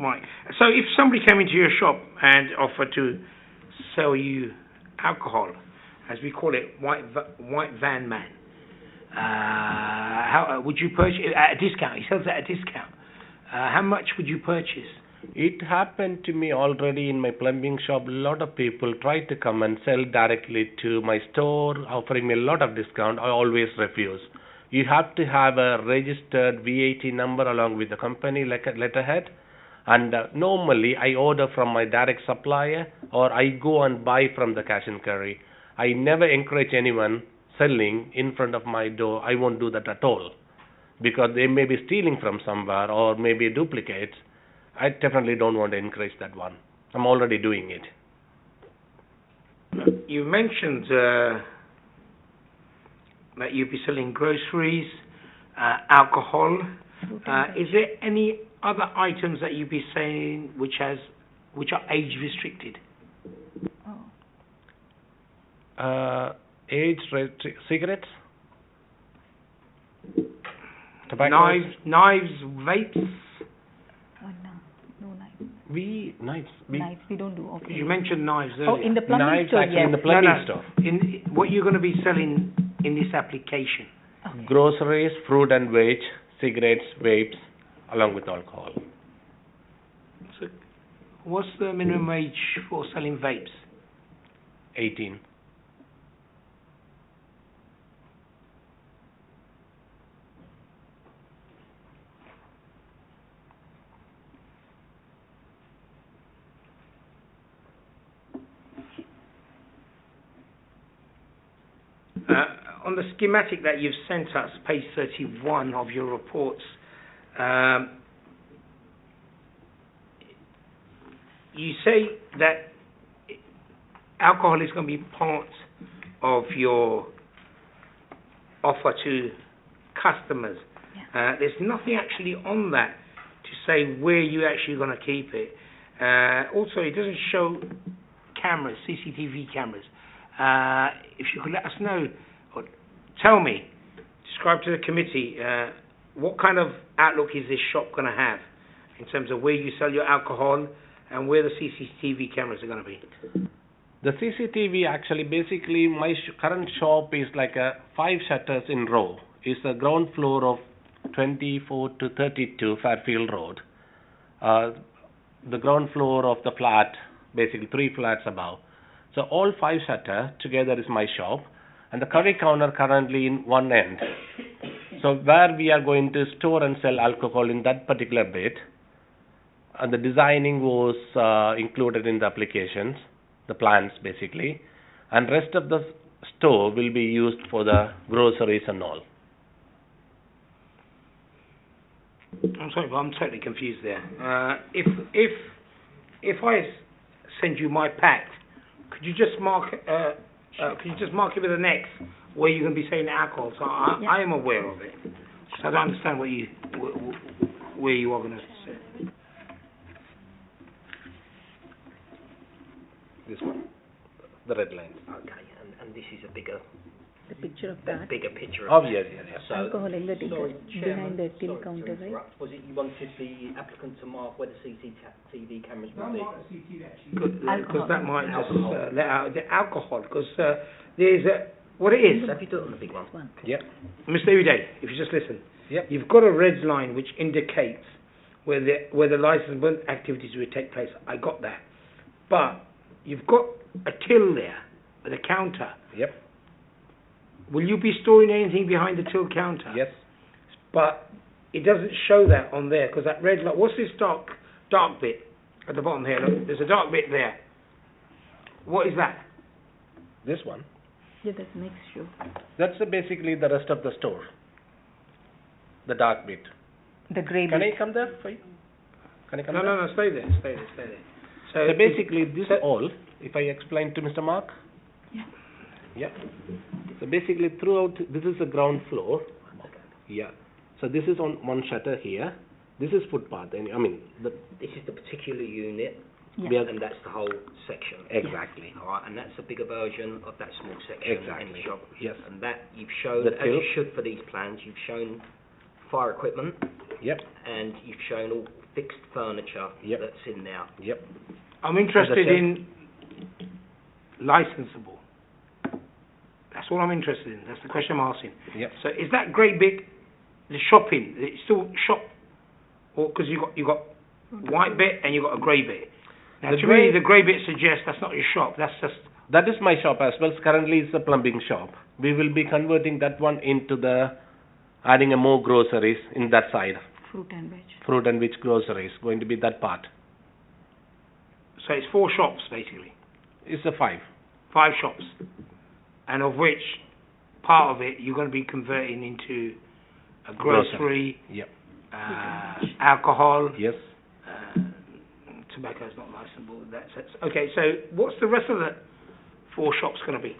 Right. So if somebody came into your shop and offered to sell you alcohol, as we call it, white van man, how would you purchase at a discount? He sells at a discount. How much would you purchase? It happened to me already in my plumbing shop. A lot of people tried to come and sell directly to my store, offering me a lot of discount. I always refuse. You have to have a registered VAT number along with the company letterhead. And normally I order from my direct supplier, or I go and buy from the cash and carry. I never encourage anyone selling in front of my door. I won't do that at all, because they may be stealing from somewhere or maybe duplicates. I definitely don't want to encourage that one. I'm already doing it. You mentioned that you'd be selling groceries, alcohol. Is there any other items that you'd be saying which are age restricted? Cigarettes, tobacco, knives, vapes. No knives. Knives. Knives we don't do. Okay. You mentioned knives earlier. Oh, in the plumbing knives store, actually yes. in the plumbing store. In what you're going to be selling in this application? Okay. Groceries, fruit and veg, cigarettes, vapes, along with alcohol. So, what's the minimum age for selling vapes? 18. On the schematic that you've sent us, page 31 of your reports, you say that alcohol is going to be part of your offer to customers. There's nothing actually on that to say where you're actually going to keep it. Also, it doesn't show cameras, CCTV cameras. If you could let us know, or tell me, describe to the committee, what kind of outlook is this shop going to have in terms of where you sell your alcohol and where the CCTV cameras are going to be? The CCTV actually, basically, my current shop is like 5 shutters in row. It's the ground floor of 24 to 32 Fairfield Road. The ground floor of the flat, basically 3 flats above. So all 5 shutters together is my shop, and the curry counter currently in one end. So where we are going to store and sell alcohol in that particular bit, and the designing was included in the applications, the plans basically, and rest of the store will be used for the groceries and all. I'm sorry, but I'm totally confused there. If I send you my pack, could you just mark it with an X where you're going to be saying alcohol? So I am aware of it. So I don't understand where you are going to say. This one, the red line. Okay, and this is a bigger The picture of that. bigger picture Oh, of yes. So, Alcohol in the ticket sorry, Chairman, behind the till sorry to counter, right? interrupt. Was it you wanted the applicant to mark where the CCTV cameras will be? Because that might just let out the alcohol. Because there's what it is. So if you do it on the big one. Yep. Mr. Uday, if you just listen. Yep. You've got a red line which indicates where the licensable activities will take place. I got that. But you've got a till there with a counter. Yep. Will you be storing anything behind the till counter? Yes. But it doesn't show that on there because that red line. What's this dark bit at the bottom here? Look, there's a dark bit there. What is that? This one. Yeah, that's next show. That's basically the rest of the store. The dark bit. The grey Can bit. I come there for you? Can I come there? No, stay there. So basically, this all, if I explain to Mr. Mark. Yeah. Yeah. So basically, throughout, this is the ground floor. Yeah. So this is on one shutter here. This is footpath. And This is the particular unit, Yeah. and that's the whole section. exactly. All right, and that's a bigger version of that small section in Exactly. the shop. Yes. And that you've shown, The as you till. should for these plans, you've shown fire equipment, Yep. and you've shown all fixed furniture Yep. that's in there. Yep. I'm interested in licensable. That's all I'm interested in. That's the question I'm asking. Yep. So is that grey bit the shopping? It's still shop, or because you got white bit and you got a grey bit. Now The to grey- me, the grey bit suggests that's not your shop. That's just That is my shop as well. Currently, it's a plumbing shop. We will be converting that one into adding a more groceries in that side. Fruit and veg. Fruit and veg groceries, going to be that part. so. It's 4 shops basically, It's a 5. 5 shops, and of which part of it you're going to be converting into a grocery, Yep. alcohol. Yes. Tobacco is not licensable. That's it. Okay. So what's the rest of the 4 shops going to be?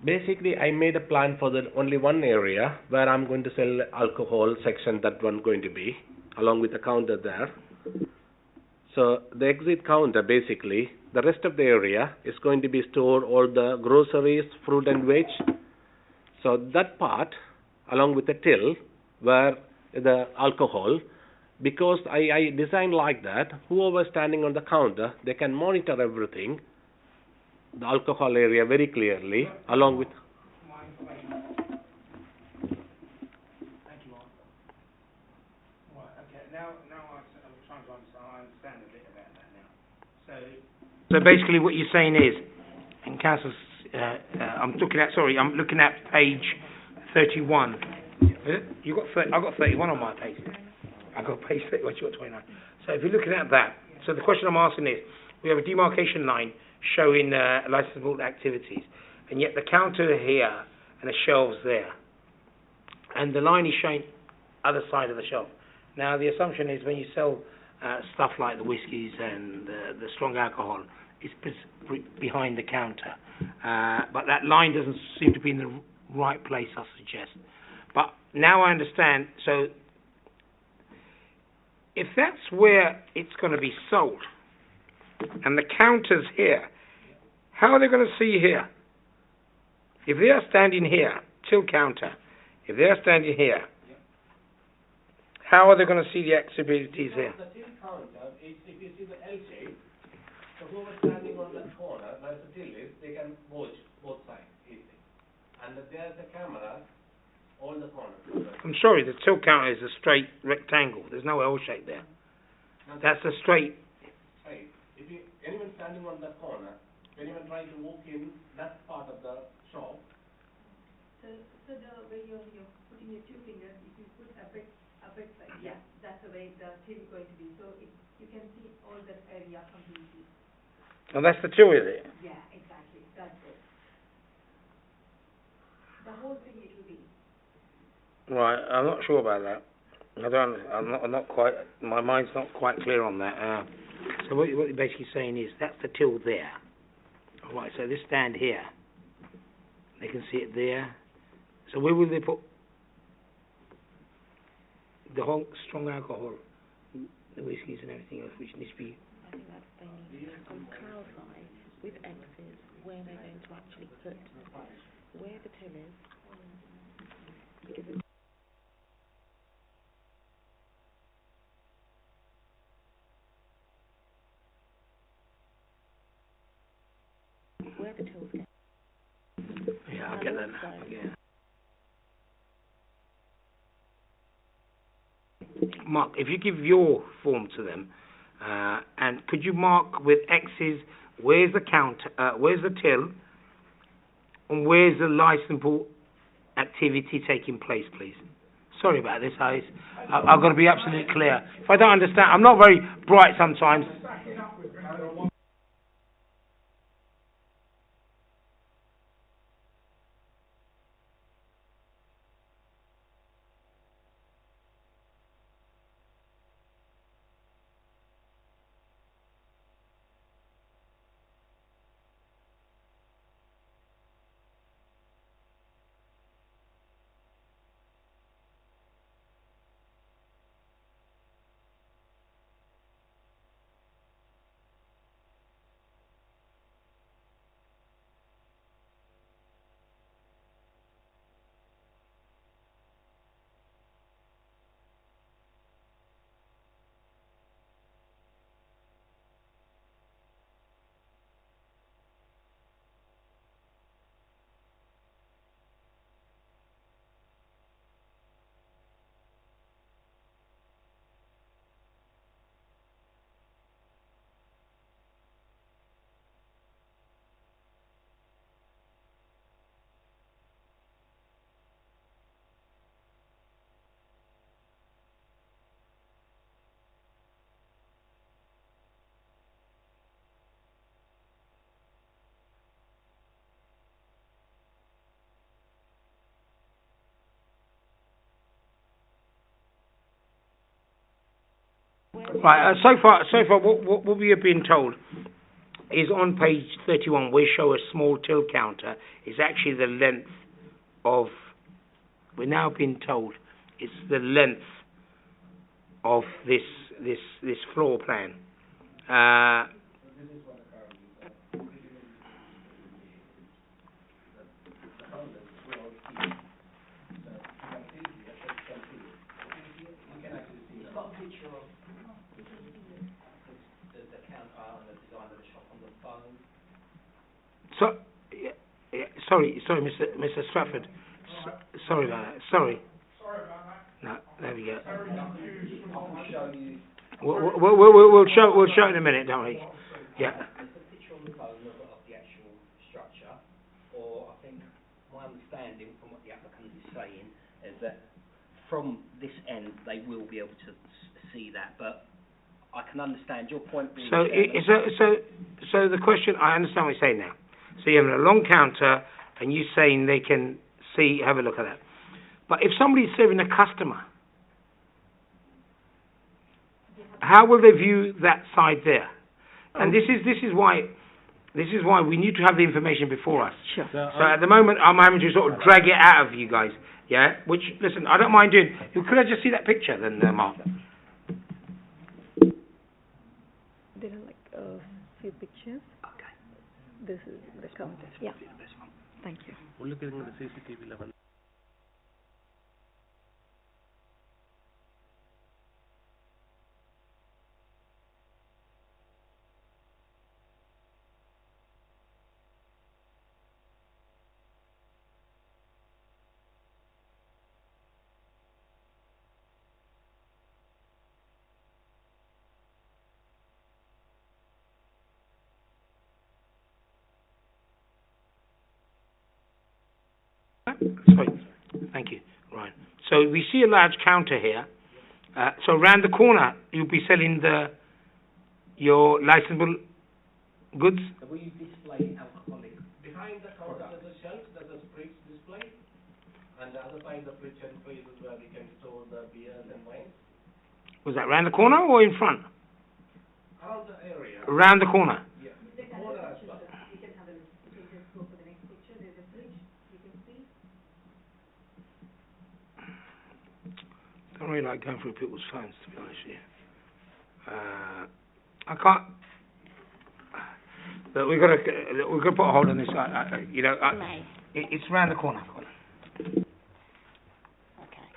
Basically, I made a plan for only one area where I'm going to sell alcohol section, that one going to be, along with the counter there. So the exit counter, basically, the rest of the area is going to be stored all the groceries, fruit and veg. So that part, along with the till, where the alcohol, because I designed like that, whoever standing on the counter, they can monitor everything, the alcohol area very clearly, along with... Thank you, Mark. Right, okay. Now I'm trying to understand. I understand a bit about that now. So basically, what you're saying is, in council's, I'm looking at page 31. You got 30, I got 31 on my page. I got page 31. You got 29. So if you're looking at that, so the question I'm asking is, we have a demarcation line showing licensable activities, and yet the counter here and the shelves there, and the line is showing other side of the shelf. Now the assumption is when you sell stuff like the whiskies and the strong alcohol, it's behind the counter, but that line doesn't seem to be in the right place, I suggest. But now I understand. So, if that's where it's going to be sold, and the counter's here, how are they going to see here? If they are standing here, till counter, if they are standing here, how are they going to see the activities here? The till counter, if you see the L shape, so whoever standing on that corner, where the till is, they can watch both sides easily. And there's a camera on the corner. I'm sorry, the till counter is a straight rectangle. There's no L shape there. That's a straight. Right. If anyone standing on that corner, when anyone trying to walk in that part of the shop. So the way you're putting your two fingers, if you put a bit side, yeah, that's the way the till is going to be. So you can see all that area completely. Well, that's the till, is it? Yeah, exactly. That's it. The whole thing it will be. Right, I'm not sure about that. I'm not quite. My mind's not quite clear on that. So what you're basically saying is that's the till there. All right. So this stand here, they can see it there. So where will they put the whole strong alcohol, the whiskies and everything else, which needs to be? I think that they need to clarify with X's where they're going to actually put where the till is. Because it's where the till's going. Yeah, I get that now. Yeah. Mark, if you give your form to them, and could you mark with X's where's the counter, where's the till, and where's the licensable activity taking place, please? Sorry about this, I've got to be absolutely clear. If I don't understand, I'm not very bright sometimes. Right, so far, what we have been told is on page 31, we show a small till counter. It's actually the length of, we're now being told, it's the length of this floor plan. So, sorry, Mr. Stratford. Sorry about that. Sorry. No, there we go. We'll show in a minute, don't we? Yeah. There's a picture on the phone of the actual structure, or I think my understanding from what the applicant is saying is that from this end they will be able to see that, but I can understand your point being. So the question, I understand what you're saying now. So you're having a long counter, and you're saying they can see, have a look at that. But if somebody's serving a customer, how will they view that side there? And this is why This is why we need to have the information before us. Sure. So at the moment, I'm having to sort of drag it out of you guys. Yeah? Which, listen, I don't mind doing. Could I just see that picture then, Mark? There are like a few pictures. Okay. This is the counter. Yeah. Thank you. We're looking at the CCTV level. Sorry. Thank you. Right. So we see a large counter here. So round the corner, you'll be selling your licensable goods. We display alcoholic. Behind the counter there's a shelf, there's a spirits display. And the other side the fridge and freezers where we can store the beers and wine. Was that round the corner or in front? Around the area. Round the corner. Yeah. Corner as well. I don't really like going through people's phones, to be honest with you. I can't. But we're gonna put a hold on this. It's round the corner. Okay.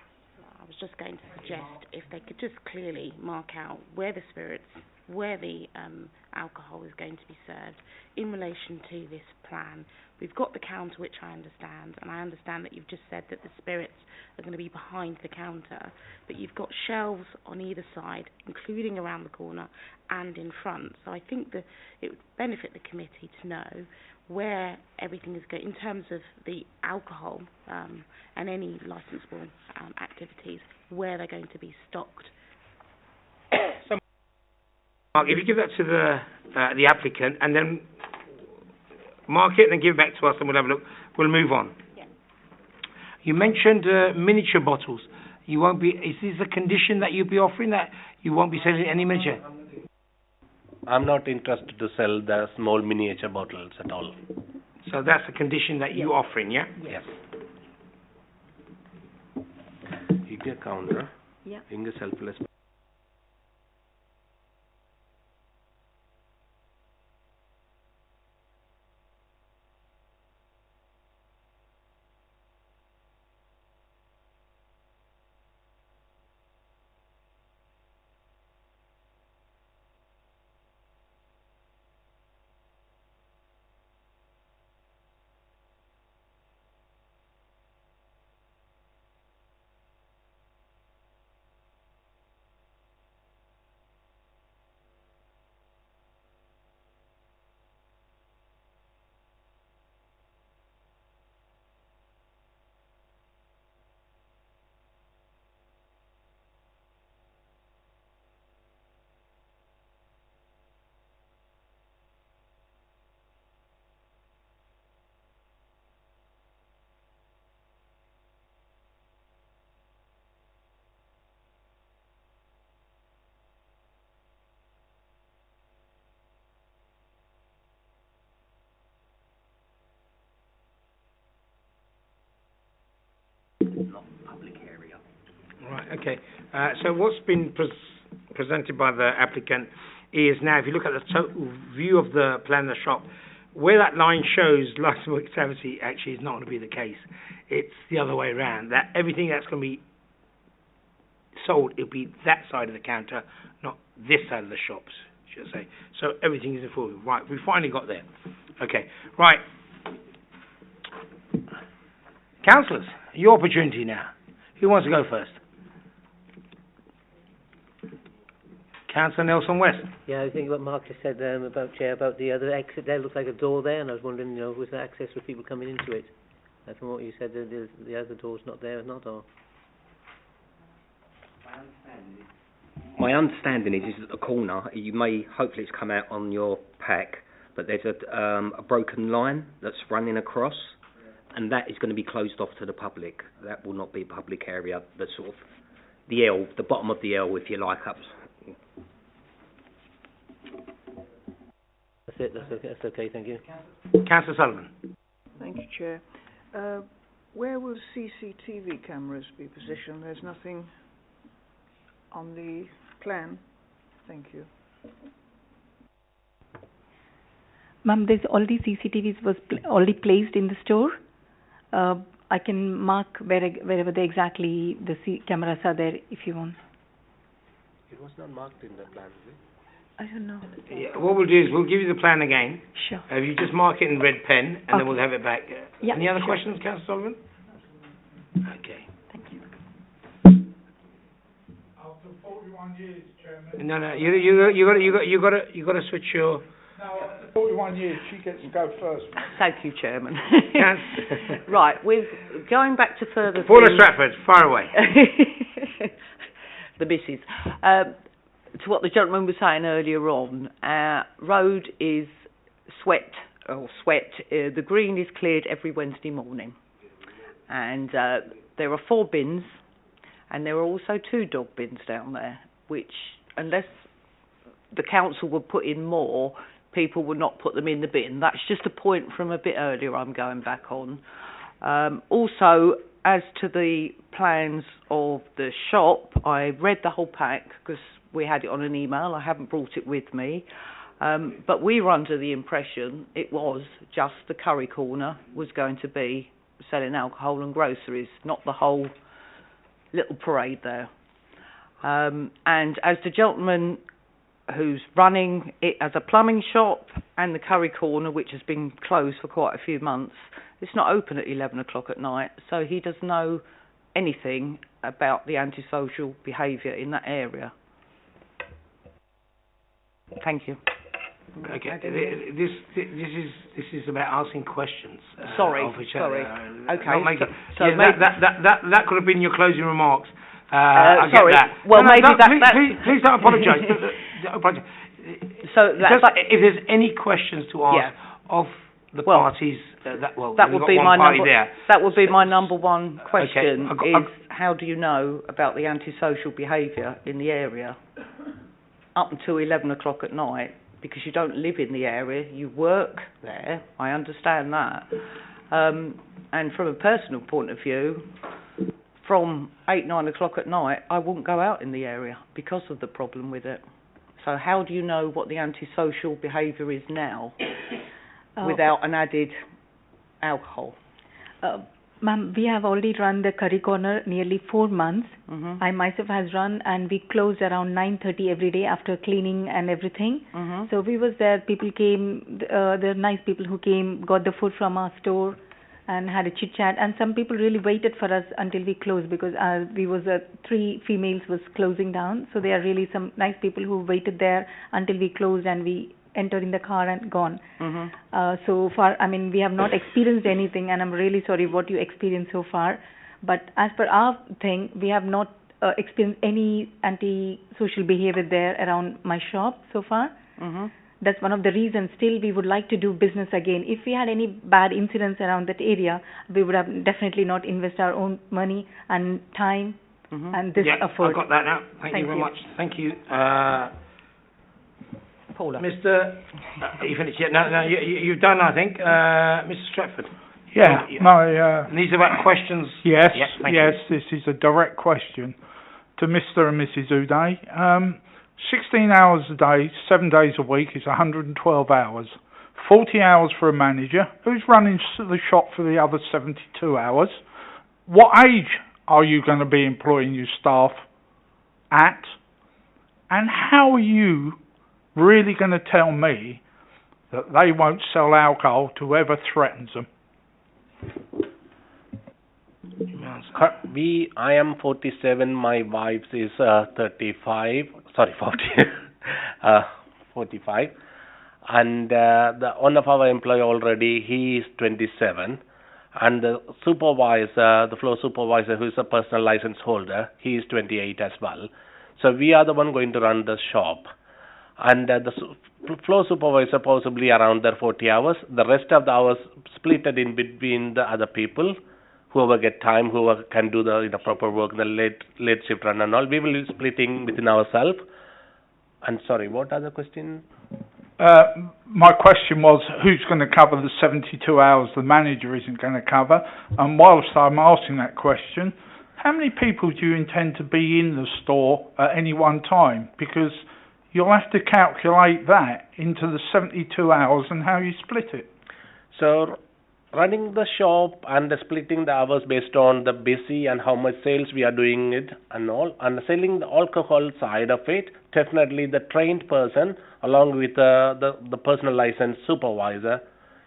I was just going to suggest if they could just clearly mark out where the spirits, where the alcohol is going to be served in relation to this plan. We've got the counter, which I understand, and I understand that you've just said that the spirits are going to be behind the counter, but you've got shelves on either side, including around the corner and in front. So I think that it would benefit the committee to know where everything is going in terms of the alcohol and any licensable activities, where they're going to be stocked. So, Mark, if you give that to the applicant and then mark it and then give it back to us and we'll have a look. We'll move on. Yeah. You mentioned miniature bottles. You won't be. Is this a condition that you'll be offering, that you won't be selling any miniature? I'm not interested to sell the small miniature bottles at all. So that's a condition that you're offering, yeah? Yes. India counter. Yeah. Inga selfless. Not public area. Right, okay. So what's been presented by the applicant is now, if you look at the total view of the plan of the shop, where that line shows licensable activity actually is not going to be the case. It's the other way around. That everything that's going to be sold, it'll be that side of the counter, not this side of the shops, should I say. So everything is in full. Right, we finally got there. Okay, right. Councillors, your opportunity now. Who wants to go first? Councillor Nelson West. Yeah, I think what Mark just said about the other exit there, looks like a door there, and I was wondering, was there access for people coming into it? From what you said, the other door's not there, not or? My understanding is at the corner, you may, hopefully it's come out on your pack, but there's a broken line that's running across, and that is going to be closed off to the public. That will not be a public area. The sort of the L, the bottom of the L, if you like, up. That's it. That's okay. Thank you. Councillor Sullivan. Thank you, Chair. Where will CCTV cameras be positioned? There's nothing on the plan. Thank you. Ma'am, there's already CCTVs was already placed in the store. I can mark wherever exactly the cameras are there if you want. It was not marked in the plan, is it? I don't know. Yeah, what we'll do is we'll give you the plan again. Sure. You just mark it in red pen, and then we'll have it back. Yeah, Any other sure. questions, Councillor Sullivan? Okay. Thank you. After 41 years, Chairman. No, you got to switch your. No, after 41 years, she gets to go first. Thank you, Chairman. Yes. Right, with going back to further Paula things- Stratford, far away. the missus. To what the gentleman was saying earlier on, road is swept. The green is cleared every Wednesday morning. And there are 4 bins, and there are also 2 dog bins down there, which, unless the council would put in more, people would not put them in the bin. That's just a point from a bit earlier I'm going back on. Also, as to the plans of the shop, I read the whole pack because we had it on an email. I haven't brought it with me. But we were under the impression it was just the curry corner was going to be selling alcohol and groceries, not the whole little parade there. And as the gentleman who's running it as a plumbing shop and the curry corner, which has been closed for quite a few months, it's not open at 11 o'clock at night, so he doesn't know anything about the antisocial behaviour in that area. Thank you. Okay. This is about asking questions. Sorry. Okay. So yeah, that could have been your closing remarks. I sorry. get that. Well, no, maybe no, that. Please don't apologise. Don't apologise. So if there's any questions to ask of the parties, that would be my number. That would be my number one question. Okay. Is how do you know about the antisocial behaviour in the area up until 11 o'clock at night? Because you don't live in the area, you work there. I understand that. And from a personal point of view, from 8, 9 o'clock at night, I wouldn't go out in the area because of the problem with it. So how do you know what the antisocial behaviour is now without an added alcohol? Ma'am, we have already run the curry corner nearly 4 months. Mm-hmm. I myself has run, and we closed around 9:30 every day after cleaning and everything. Mm-hmm. So we was there. People came. There are nice people who came, got the food from our store, and had a chit chat. And some people really waited for us until we closed because we was 3 females was closing down. So there are really some nice people who waited there until we closed and we entered in the car and gone. Mm-hmm. So far, I mean, we have not experienced anything, and I'm really sorry what you experienced so far. But as per our thing, we have not experienced any anti-social behavior there around my shop so far. Mm-hmm. That's one of the reasons. Still, we would like to do business again. If we had any bad incidents around that area, we would have definitely not invested our own money and time and this effort. I've got that now. Thank you very much. Thank you. Paula. Mr. You finished yet? No, you've done, I think. Mr. Stratford. Yeah, And these are about questions. Yes, Yes, this is a direct question to Mr. and Mrs. Uday. 16 hours a day, 7 days a week is 112 hours. 40 hours for a manager. Who's running the shop for the other 72 hours? What age are you going to be employing your staff at? And how are you really going to tell me that they won't sell alcohol to whoever threatens them? I am 47, my wife is 35, sorry, 40, 45. And one of our employee already, he is 27. And the supervisor, the floor supervisor, who is a personal license holder, he is 28 as well. So we are the one going to run the shop. And the floor supervisor possibly around their 40 hours. The rest of the hours splitted in between the other people, whoever get time, whoever can do the proper work, the late shift run and all. We will be splitting within ourselves. And sorry, what other question? My question was, who's going to cover the 72 hours the manager isn't going to cover? And whilst I'm asking that question, how many people do you intend to be in the store at any one time? Because you'll have to calculate that into the 72 hours and how you split it. So running the shop and splitting the hours based on the busy and how much sales we are doing it and all, and selling the alcohol side of it, definitely the trained person along with the personal license supervisor,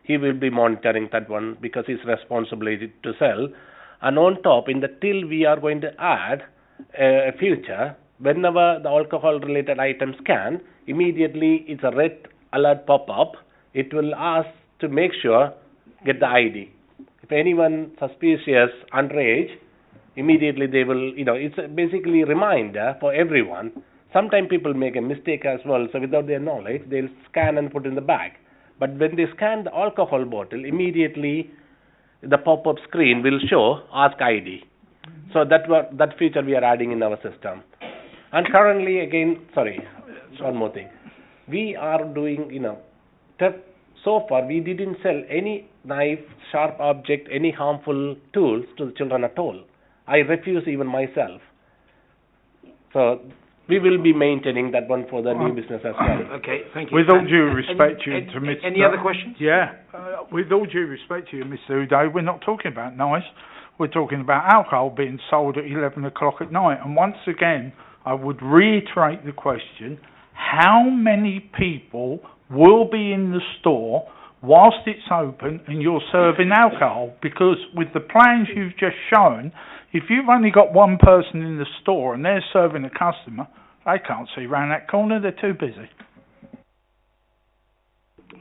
he will be monitoring that one because it's responsibility to sell. And on top, in the till, we are going to add a feature. Whenever the alcohol related items scan, immediately it's a red alert pop up. It will ask to make sure get the ID. If anyone suspicious underage, immediately they will, it's basically a reminder for everyone. Sometimes people make a mistake as well, so without their knowledge, they'll scan and put in the bag. But when they scan the alcohol bottle, immediately the pop-up screen will show ask ID. So that feature we are adding in our system. And currently, again, one more thing. We are doing, so far we didn't sell any knife, sharp object, any harmful tools to the children at all. I refuse even myself. So we will be maintaining that one for the new business as well. Okay, thank you. With all due respect to Mr. Any other questions? Yeah, with all due respect to you, Mr. Uday, we're not talking about knives. We're talking about alcohol being sold at 11 o'clock at night. And once again, I would reiterate the question, how many people will be in the store whilst it's open and you're serving alcohol? Because with the plans you've just shown, if you've only got one person in the store and they're serving a customer, they can't see round that corner, they're too busy.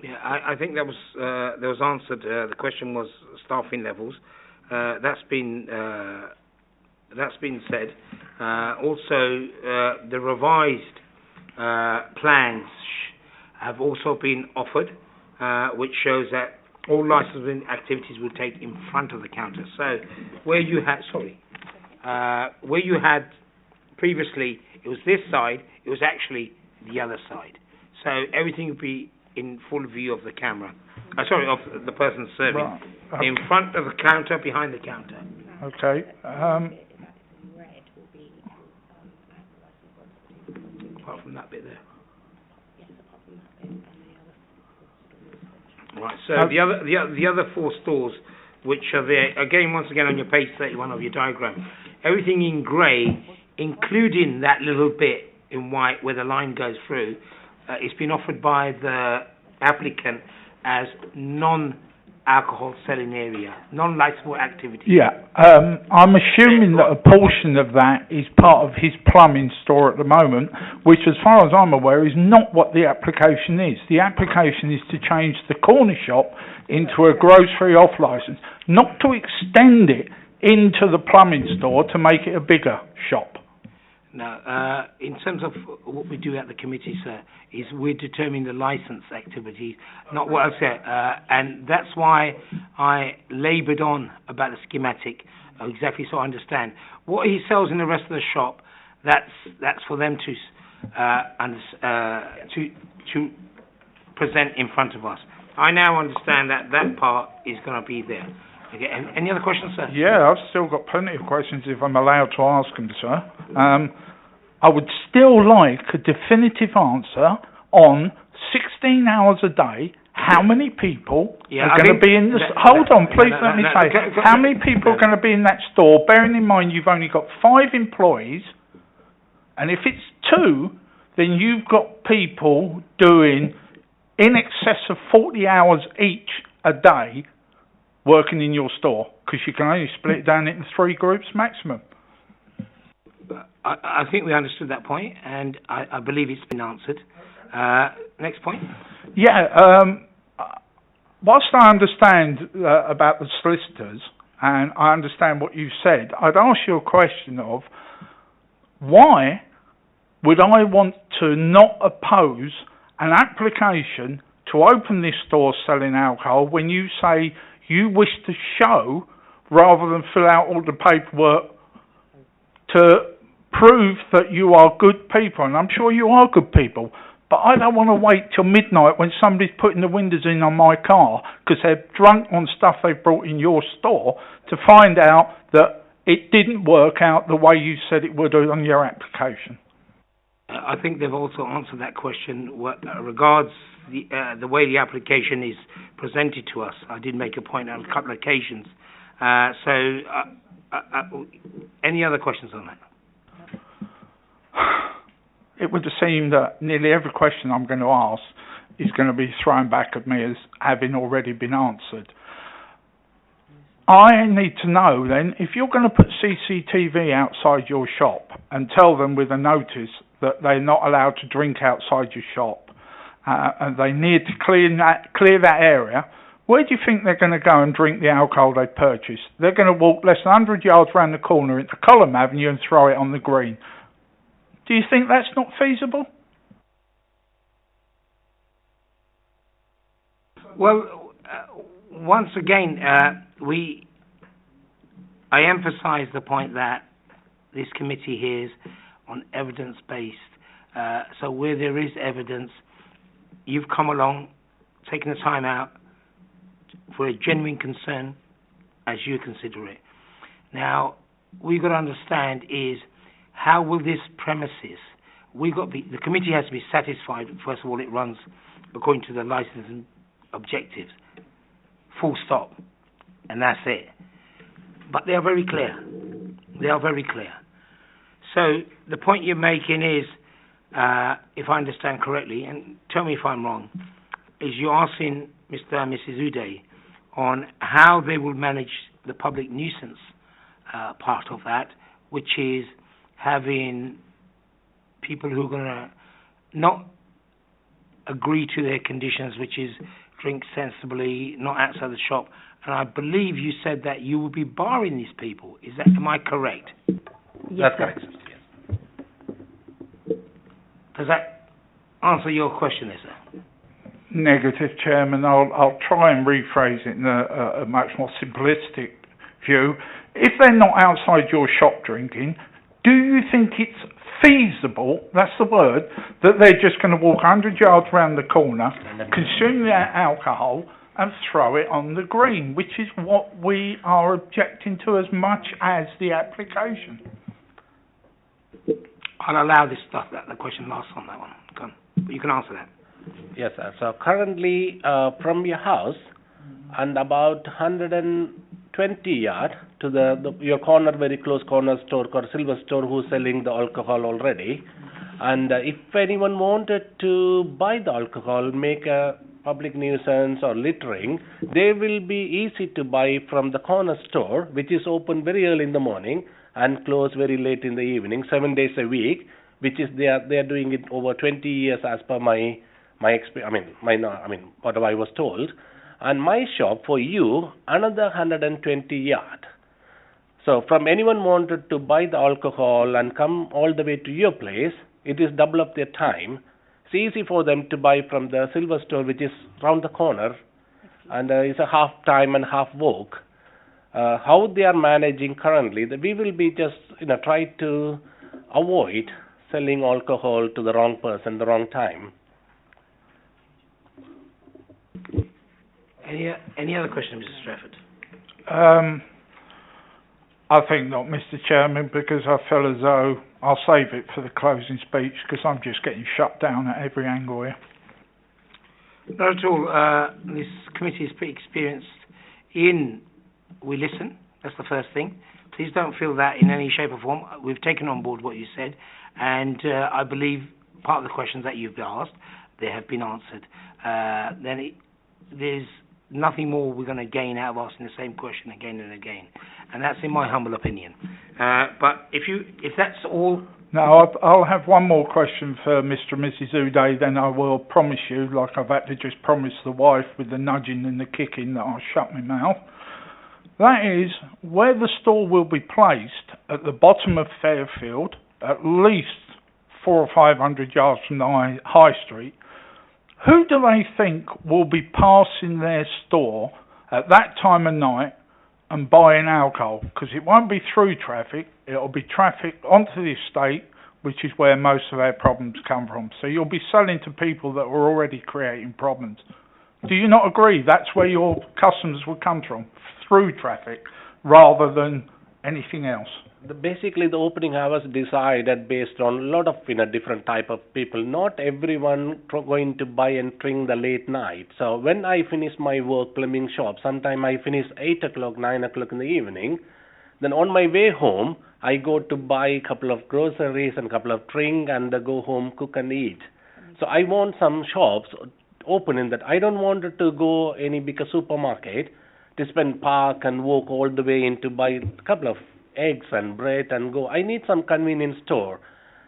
Yeah, I think that was answered. The question was staffing levels. That's been said. Also, the revised plans have also been offered, which shows that all licensing activities will take in front of the counter. So where you had previously it was this side, it was actually the other side. So everything would be in full view of the camera. Of the person serving. Right. In front of the counter, behind the counter. Okay. Apart from that bit there. Right. So the other four stores, which are there again, once again on your page 31 of your diagram, everything in grey, including that little bit in white where the line goes through, it's been offered by the applicant as non-alcohol selling area, non-licensable activity. Yeah, I'm assuming that a portion of that is part of his plumbing store at the moment, which as far as I'm aware is not what the application is. The application is to change the corner shop into a grocery off licence, not to extend it into the plumbing store to make it a bigger shop. Now, in terms of what we do at the committee, sir, is we're determining the licence activity, not what I said, and that's why I laboured on about the schematic, exactly so I understand. What he sells in the rest of the shop, that's for them to present in front of us. I now understand that part is going to be there. Okay, any other questions, sir? Yeah, I've still got plenty of questions if I'm allowed to ask them, sir. I would still like a definitive answer on 16 hours a day, how many people are going to be in the... Hold on, please let me say. How many people are going to be in that store, bearing in mind you've only got 5 employees, and if it's 2, then you've got people doing in excess of 40 hours each a day working in your store, because you can only split it down into 3 groups maximum. I think we understood that point, and I believe it's been answered. Next point. Yeah, whilst I understand about the solicitors, and I understand what you've said, I'd ask you a question of why would I want to not oppose an application to open this store selling alcohol when you say you wish to show, rather than fill out all the paperwork, to prove that you are good people, and I'm sure you are good people, But I don't want to wait till midnight when somebody's putting the windows in on my car because they're drunk on stuff they've brought in your store to find out that it didn't work out the way you said it would on your application. I think they've also answered that question regards the way the application is presented to us. I did make a point on a couple of occasions. Any other questions on that? It would seem that nearly every question I'm going to ask is going to be thrown back at me as having already been answered. I need to know then, if you're going to put CCTV outside your shop and tell them with a notice that they're not allowed to drink outside your shop and they need to clear that area, where do you think they're going to go and drink the alcohol they purchased? They're going to walk less than 100 yards round the corner into Column Avenue and throw it on the green. Do you think that's not feasible? Well, once again, I emphasise the point that this committee here is on evidence-based. So where there is evidence, you've come along, taken the time out for a genuine concern as you consider it. Now, we've got to understand is how will this premises, the committee has to be satisfied, first of all, it runs according to the licensing objectives, full stop, and that's it. But they are very clear. They are very clear. So the point you're making is, if I understand correctly, and tell me if I'm wrong, is you're asking Mr. and Mrs. Uday on how they will manage the public nuisance part of that, which is having people who are going to not agree to their conditions, which is drink sensibly, not outside the shop. And I believe you said that you will be barring these people. Am I correct? Yes, That's correct. Yes. Does that answer your question, there, sir? Negative, Chairman. I'll try and rephrase it in a much more simplistic view. If they're not outside your shop drinking, do you think it's feasible, that's the word, that they're just going to walk 100 yards round the corner, consume their alcohol and throw it on the green, which is what we are objecting to as much as the application? I'll allow this stuff, the question last on that one. Go on. But you can answer that. Yes, sir. So currently, from your house and about 120 yards to your corner, very close corner store called Silver Store, who's selling the alcohol already. And if anyone wanted to buy the alcohol, make a public nuisance or littering, they will be easy to buy from the corner store, which is open very early in the morning and close very late in the evening, 7 days a week, which is they are doing it over 20 years as per what I was told. And my shop for you, another 120 yard. So from anyone wanted to buy the alcohol and come all the way to your place, it is double up their time. It's easy for them to buy from the Silver Store, which is round the corner, and it's a half time and half walk. How they are managing currently, we will be just try to avoid selling alcohol to the wrong person, the wrong time. Any other questions, Mr. Strafford? I think not, Mr. Chairman, because I feel as though I'll save it for the closing speech because I'm just getting shut down at every angle here. Not at all. This committee is pretty experienced we listen, that's the first thing. Please don't feel that in any shape or form. We've taken on board what you said, and I believe part of the questions that you've asked, they have been answered. There's nothing more we're going to gain out of asking the same question again and again, and that's in my humble opinion. But if that's all. No, I'll have one more question for Mr. and Mrs. Uday, then I will promise you, like I've had to just promise the wife with the nudging and the kicking, that I'll shut my mouth. That is, where the store will be placed at the bottom of Fairfield, at least 400 or 500 yards from the High Street, who do they think will be passing their store at that time of night and buying alcohol? Because it won't be through traffic, it'll be traffic onto the estate which is where most of our problems come from. So you'll be selling to people that are already creating problems. Do you not agree? That's where your customers will come from, through traffic, rather than anything else. Basically, the opening hours decided based on a lot of different type of people. Not everyone going to buy and drink the late night. So when I finish my work, plumbing shop, sometime I finish 8 o'clock, 9 o'clock in the evening. Then on my way home, I go to buy a couple of groceries and a couple of drink and go home, cook and eat. So I want some shops open in that. I don't want to go any bigger supermarket to spend park and walk all the way in to buy a couple of eggs and bread and go. I need some convenience store.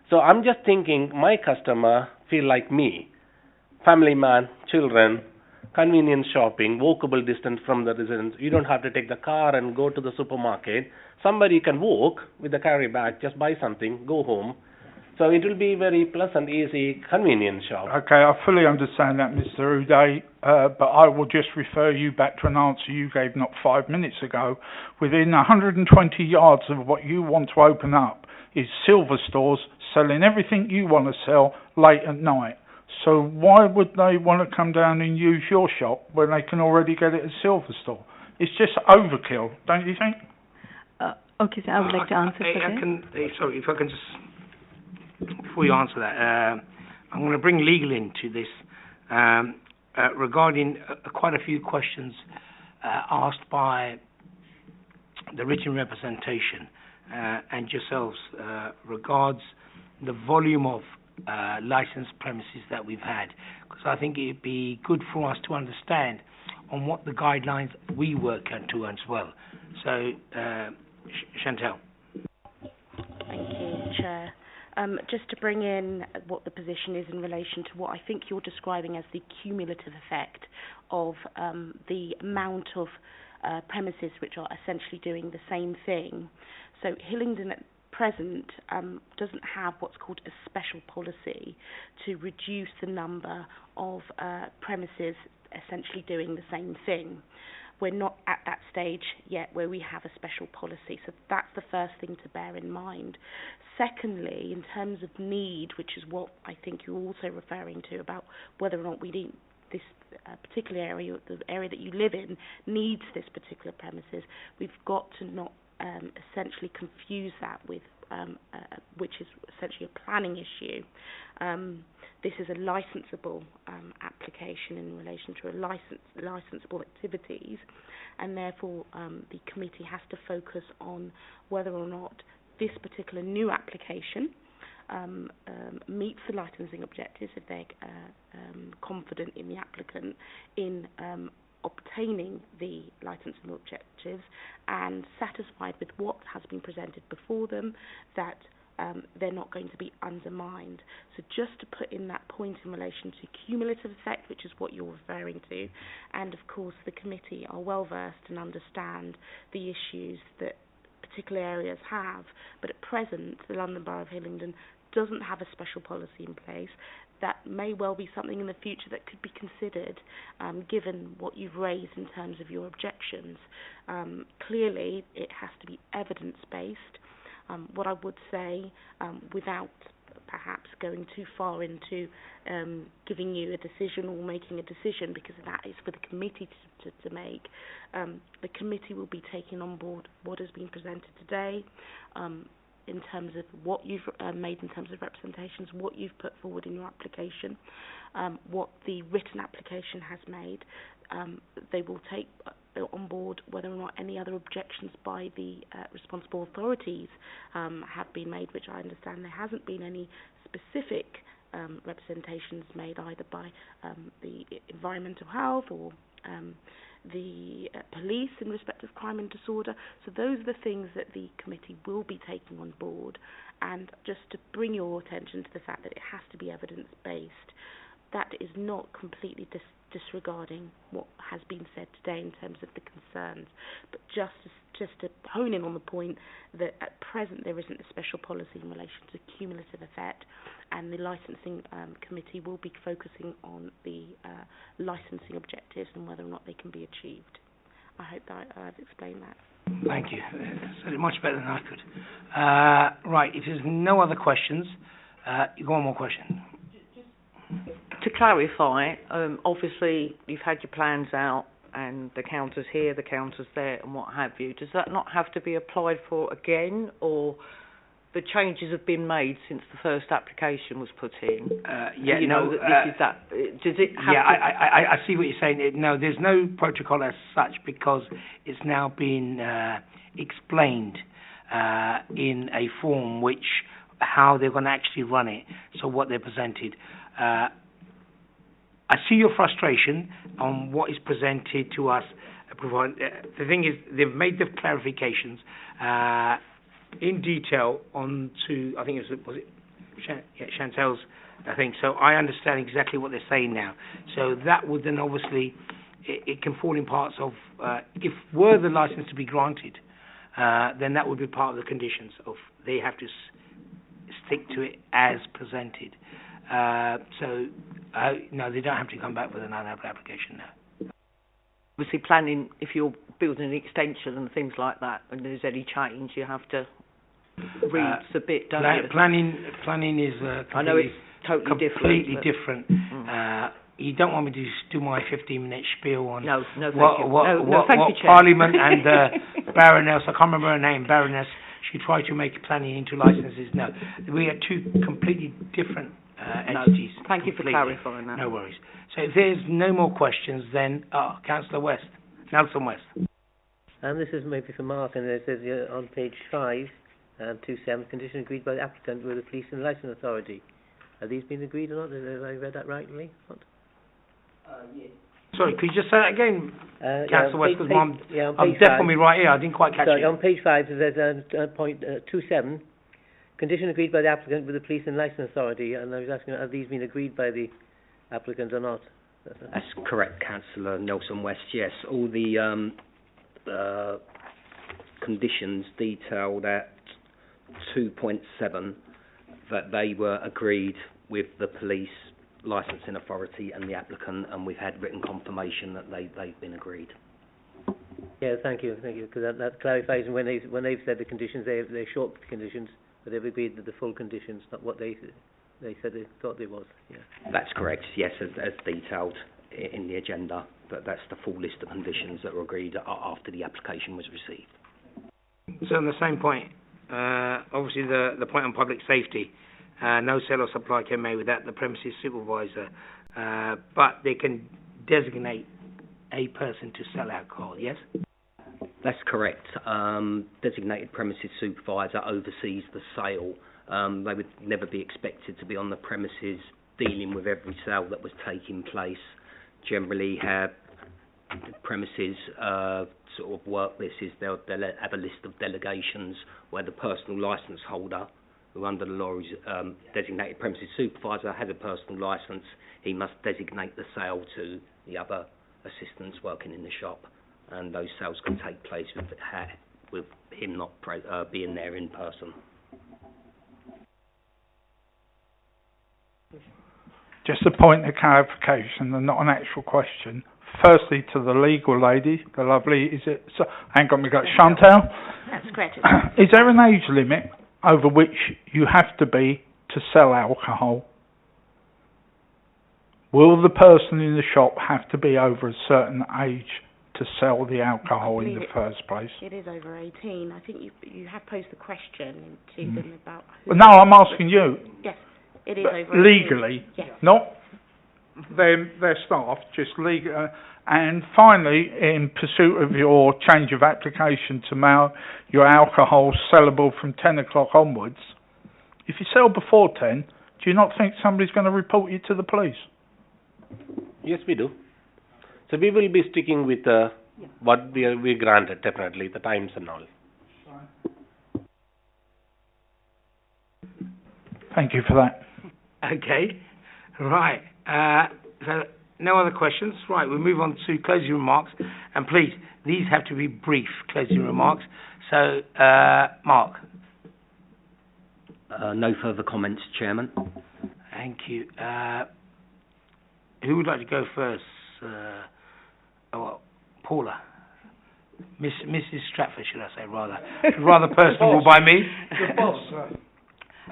So I'm just thinking my customer feel like me. Family man, children, convenience shopping, walkable distance from the residence. You don't have to take the car and go to the supermarket. Somebody can walk with the carry bag, just buy something, go home. So it will be very pleasant, easy, convenient shop. Okay, I fully understand that, Mr. Uday, but I will just refer you back to an answer you gave not 5 minutes ago. Within 120 yards of what you want to open up is silver stores selling everything you want to sell late at night. So why would they want to come down and use your shop when they can already get it at silver store? It's just overkill, don't you think? Okay, so I would like to answer sorry, if I can just... Before you answer that, I'm going to bring legal into this regarding quite a few questions asked by the written representation and yourselves regards the volume of licensed premises that we've had, because I think it'd be good for us to understand on what the guidelines we work to as well. So, Chantal. Thank you, Chair. Just to bring in what the position is in relation to what I think you're describing as the cumulative effect of the amount of premises which are essentially doing the same thing. So Hillingdon at present doesn't have what's called a special policy to reduce the number of premises essentially doing the same thing. We're not at that stage yet where we have a special policy, so that's the first thing to bear in mind. Secondly, in terms of need, which is what I think you're also referring to about whether or not we need this particular area, the area that you live in, needs this particular premises, we've got to not essentially confuse that with, which is essentially a planning issue. This is a licensable application in relation to licensable activities, and therefore the committee has to focus on whether or not this particular new application meets the licensing objectives, if they're confident in the applicant in obtaining the licensing objectives and satisfied with what has been presented before them, that they're not going to be undermined. So just to put in that point in relation to cumulative effect, which is what you're referring to, and of course the committee are well versed and understand the issues that particular areas have, but at present the London Borough of Hillingdon doesn't have a special policy in place. That may well be something in the future that could be considered, given what you've raised in terms of your objections. Clearly it has to be evidence-based. What I would say, without perhaps going too far into giving you a decision or making a decision, because that is for the committee to make, the committee will be taking on board what has been presented today, in terms of what you've made in terms of representations, what you've put forward in your application, what the written application has made. They will take on board whether or not any other objections by the responsible authorities have been made, which I understand there hasn't been any specific representations made either by the environmental health or the police in respect of crime and disorder. So those are the things that the committee will be taking on board, and just to bring your attention to the fact that it has to be evidence-based. That is not completely disregarding what has been said today in terms of the concerns, but just to hone in on the point that at present there isn't a special policy in relation to cumulative effect, and the licensing committee will be focusing on the licensing objectives and whether or not they can be achieved. I hope that I've explained that. Thank you. Said it much better than I could. Right, if there's no other questions, you got one more question. To clarify, obviously you've had your plans out and the counter's here, the counter's there and what have you. Does that not have to be applied for again, or the changes have been made since the first application was put in? Yeah, no. This is that. Does it have I see what you're saying. No, there's no protocol as such because it's now been explained in a form which how they're going to actually run it. So what they're presented. I see your frustration on what is presented to us. The thing is, they've made the clarifications in detail on to, I think was it Chantel's, I think. So I understand exactly what they're saying now. So that would then obviously, it can fall in parts of, if were the license to be granted, then that would be part of the conditions of they have to stick to it as presented. No, they don't have to come back with another application now. Obviously, planning, if you're building an extension and things like that, and there's any change, you have to read the bit, don't you? Planning is I know it's totally different. You don't want me to do my 15-minute spiel on no, thank you. What thank you, Chair. Parliament and Baroness, I can't remember her name, Baroness, she tried to make planning into licenses. No, we are two completely different entities. Thank you for clarifying that. No worries. So if there's no more questions, then Councillor West, Nelson West. This is maybe for Mark, and it says on page 5, 2.7, condition agreed by the applicant with the police and licensing authority. Have these been agreed or not? Have I read that rightly? Yes. Sorry, could you just say that again, Councillor West? Because I'm definitely right here. I didn't quite catch it. On page 5, there's point 2.7. Condition agreed by the applicant with the police and licensing authority, and I was asking, have these been agreed by the applicant or not? That's correct, Councillor Nelson West. Yes, all the conditions detailed at 2.7 that they were agreed with the police licensing authority and the applicant, and we've had written confirmation that they've been agreed. Yeah, thank you, because that clarifies. And when they've said the conditions, they're short conditions, but they've agreed with the full conditions, not what they said they thought they was. Yeah. That's correct. Yes, as detailed in the agenda, but that's the full list of conditions that were agreed after the application was received. So on the same point, obviously the point on public safety, no sale or supply can be made without the premises supervisor, but they can designate a person to sell alcohol, yes? That's correct. Designated premises supervisor oversees the sale. They would never be expected to be on the premises dealing with every sale that was taking place. Generally, have premises sort of work this is they'll have a list of delegations where the personal licence holder, who under the law is designated premises supervisor, has a personal licence. He must designate the sale to the other assistants working in the shop, and those sales can take place with him not being there in person. Just a point of clarification and not an actual question. Firstly, to the legal lady, the lovely, we got Chantel. That's correct. Is there an age limit over which you have to be to sell alcohol? Will the person in the shop have to be over a certain age to sell the alcohol in the first place? It is over 18. I think you have posed the question to them about... No, I'm asking you. Yes, it is over 18. Legally, yes. Not their staff, just legal. And finally, in pursuit of your change of application to your alcohol sellable from 10 o'clock onwards, if you sell before 10, do you not think somebody's going to report you to the police? Yes, we do. So we will be sticking with what we granted, definitely, the times and all. Thank you for that. Okay, right. So no other questions. Right, we'll move on to closing remarks. And please, these have to be brief closing remarks. So, Mark. No further comments, Chairman. Thank you. Who would like to go first? Paula. Mrs. Stratford, should I say, rather personable by me. The boss,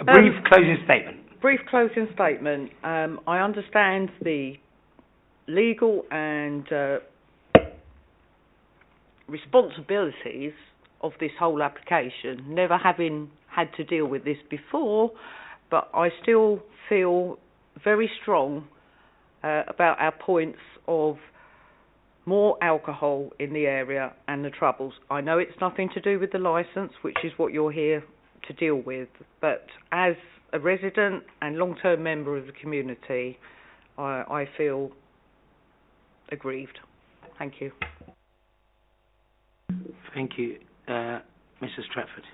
A brief closing statement. Brief closing statement. I understand the legal and responsibilities of this whole application, never having had to deal with this before, but I still feel very strong about our points of more alcohol in the area and the troubles. I know it's nothing to do with the licence, which is what you're here to deal with, but as a resident and long-term member of the community, I feel aggrieved. Thank you. Thank you. Mrs. Stratford.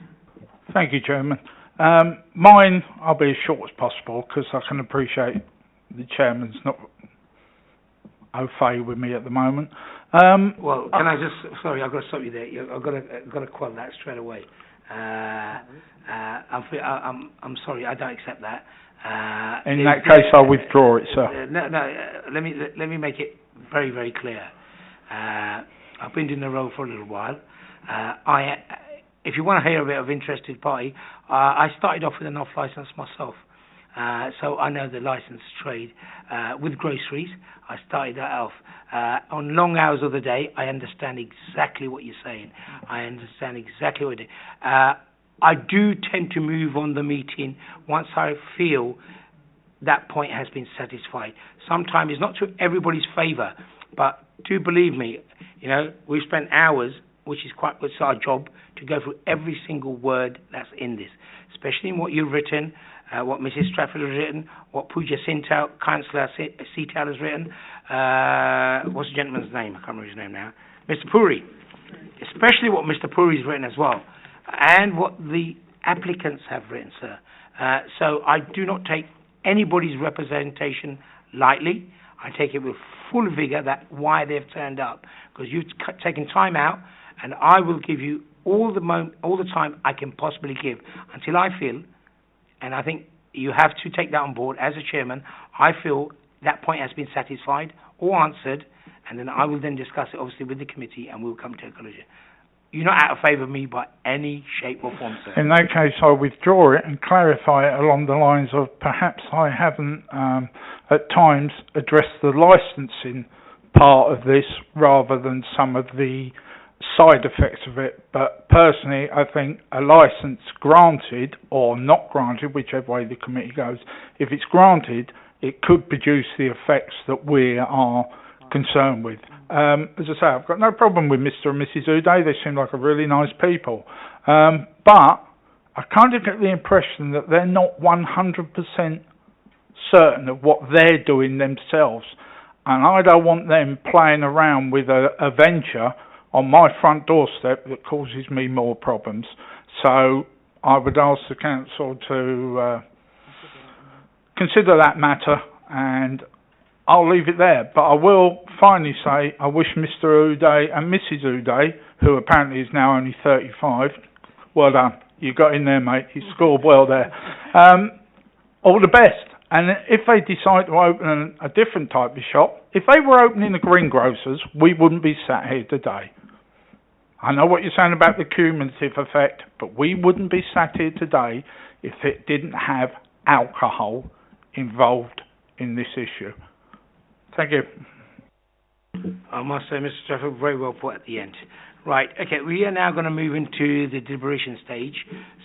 Thank you, Chairman. Mine, I'll be as short as possible because I can appreciate the Chairman's not au fait with me at the moment. Well, can I just... Sorry, I've got to stop you there. I've got to quell that straight away. I'm sorry, I don't accept that. In that case, I'll withdraw it, sir. Let me make it very, very clear. I've been in the role for a little while. If you want to hear a bit of interested party, I started off with an off licence myself. So I know the licence trade with groceries. I started that off. On long hours of the day, I understand exactly what you're saying. I understand exactly what you're doing. I do tend to move on the meeting once I feel that point has been satisfied. Sometimes it's not to everybody's favour, but do believe me, you know, we've spent hours, which is quite it's our job, to go through every single word that's in this, especially in what you've written, what Mrs. Stratford has written, what Pooja Sintal, Councillor Seatal has written, what's the gentleman's name? I can't remember his name now. Mr. Puri, especially what Mr. Puri's written as well, and what the applicants have written, sir. So I do not take anybody's representation lightly. I take it with full vigour that why they've turned up, because you've taken time out, and I will give you all the time I can possibly give until I feel, and I think you have to take that on board as a chairman, I feel that point has been satisfied or answered, and then I will then discuss it obviously with the committee and we'll come to a conclusion. You're not out of favour of me by any shape or form, sir. In that case, I'll withdraw it and clarify it along the lines of perhaps I haven't at times addressed the licensing part of this rather than some of the side effects of it. But personally, I think a licence granted or not granted, whichever way the committee goes, if it's granted, it could produce the effects that we are concerned with. As I say, I've got no problem with Mr. and Mrs. Uday. They seem like a really nice people. But I kind of get the impression that they're not 100% certain of what they're doing themselves. And I don't want them playing around with a venture on my front doorstep that causes me more problems. So I would ask the council to consider that matter, and I'll leave it there. But I will finally say I wish Mr. Uday and Mrs. Uday, who apparently is now only 35, well done. You got in there, mate. You scored well there. All the best. And if they decide to open a different type of shop, if they were opening a greengrocers, we wouldn't be sat here today. I know what you're saying about the cumulative effect, but we wouldn't be sat here today if it didn't have alcohol involved in this issue. Thank you. I must say, Mr. Stratford, very well put at the end. Right, okay, we are now going to move into the deliberation stage.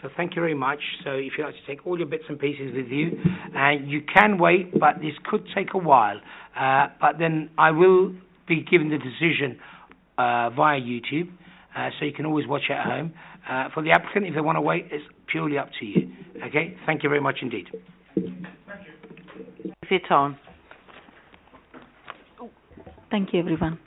So thank you very much. So if you'd like to take all your bits and pieces with you, and you can wait, but this could take a while. But then I will be giving the decision via YouTube, so you can always watch it at home. For the applicant, if they want to wait, it's purely up to you. Okay, thank you very much indeed. Thank you for your time. Thank you, everyone.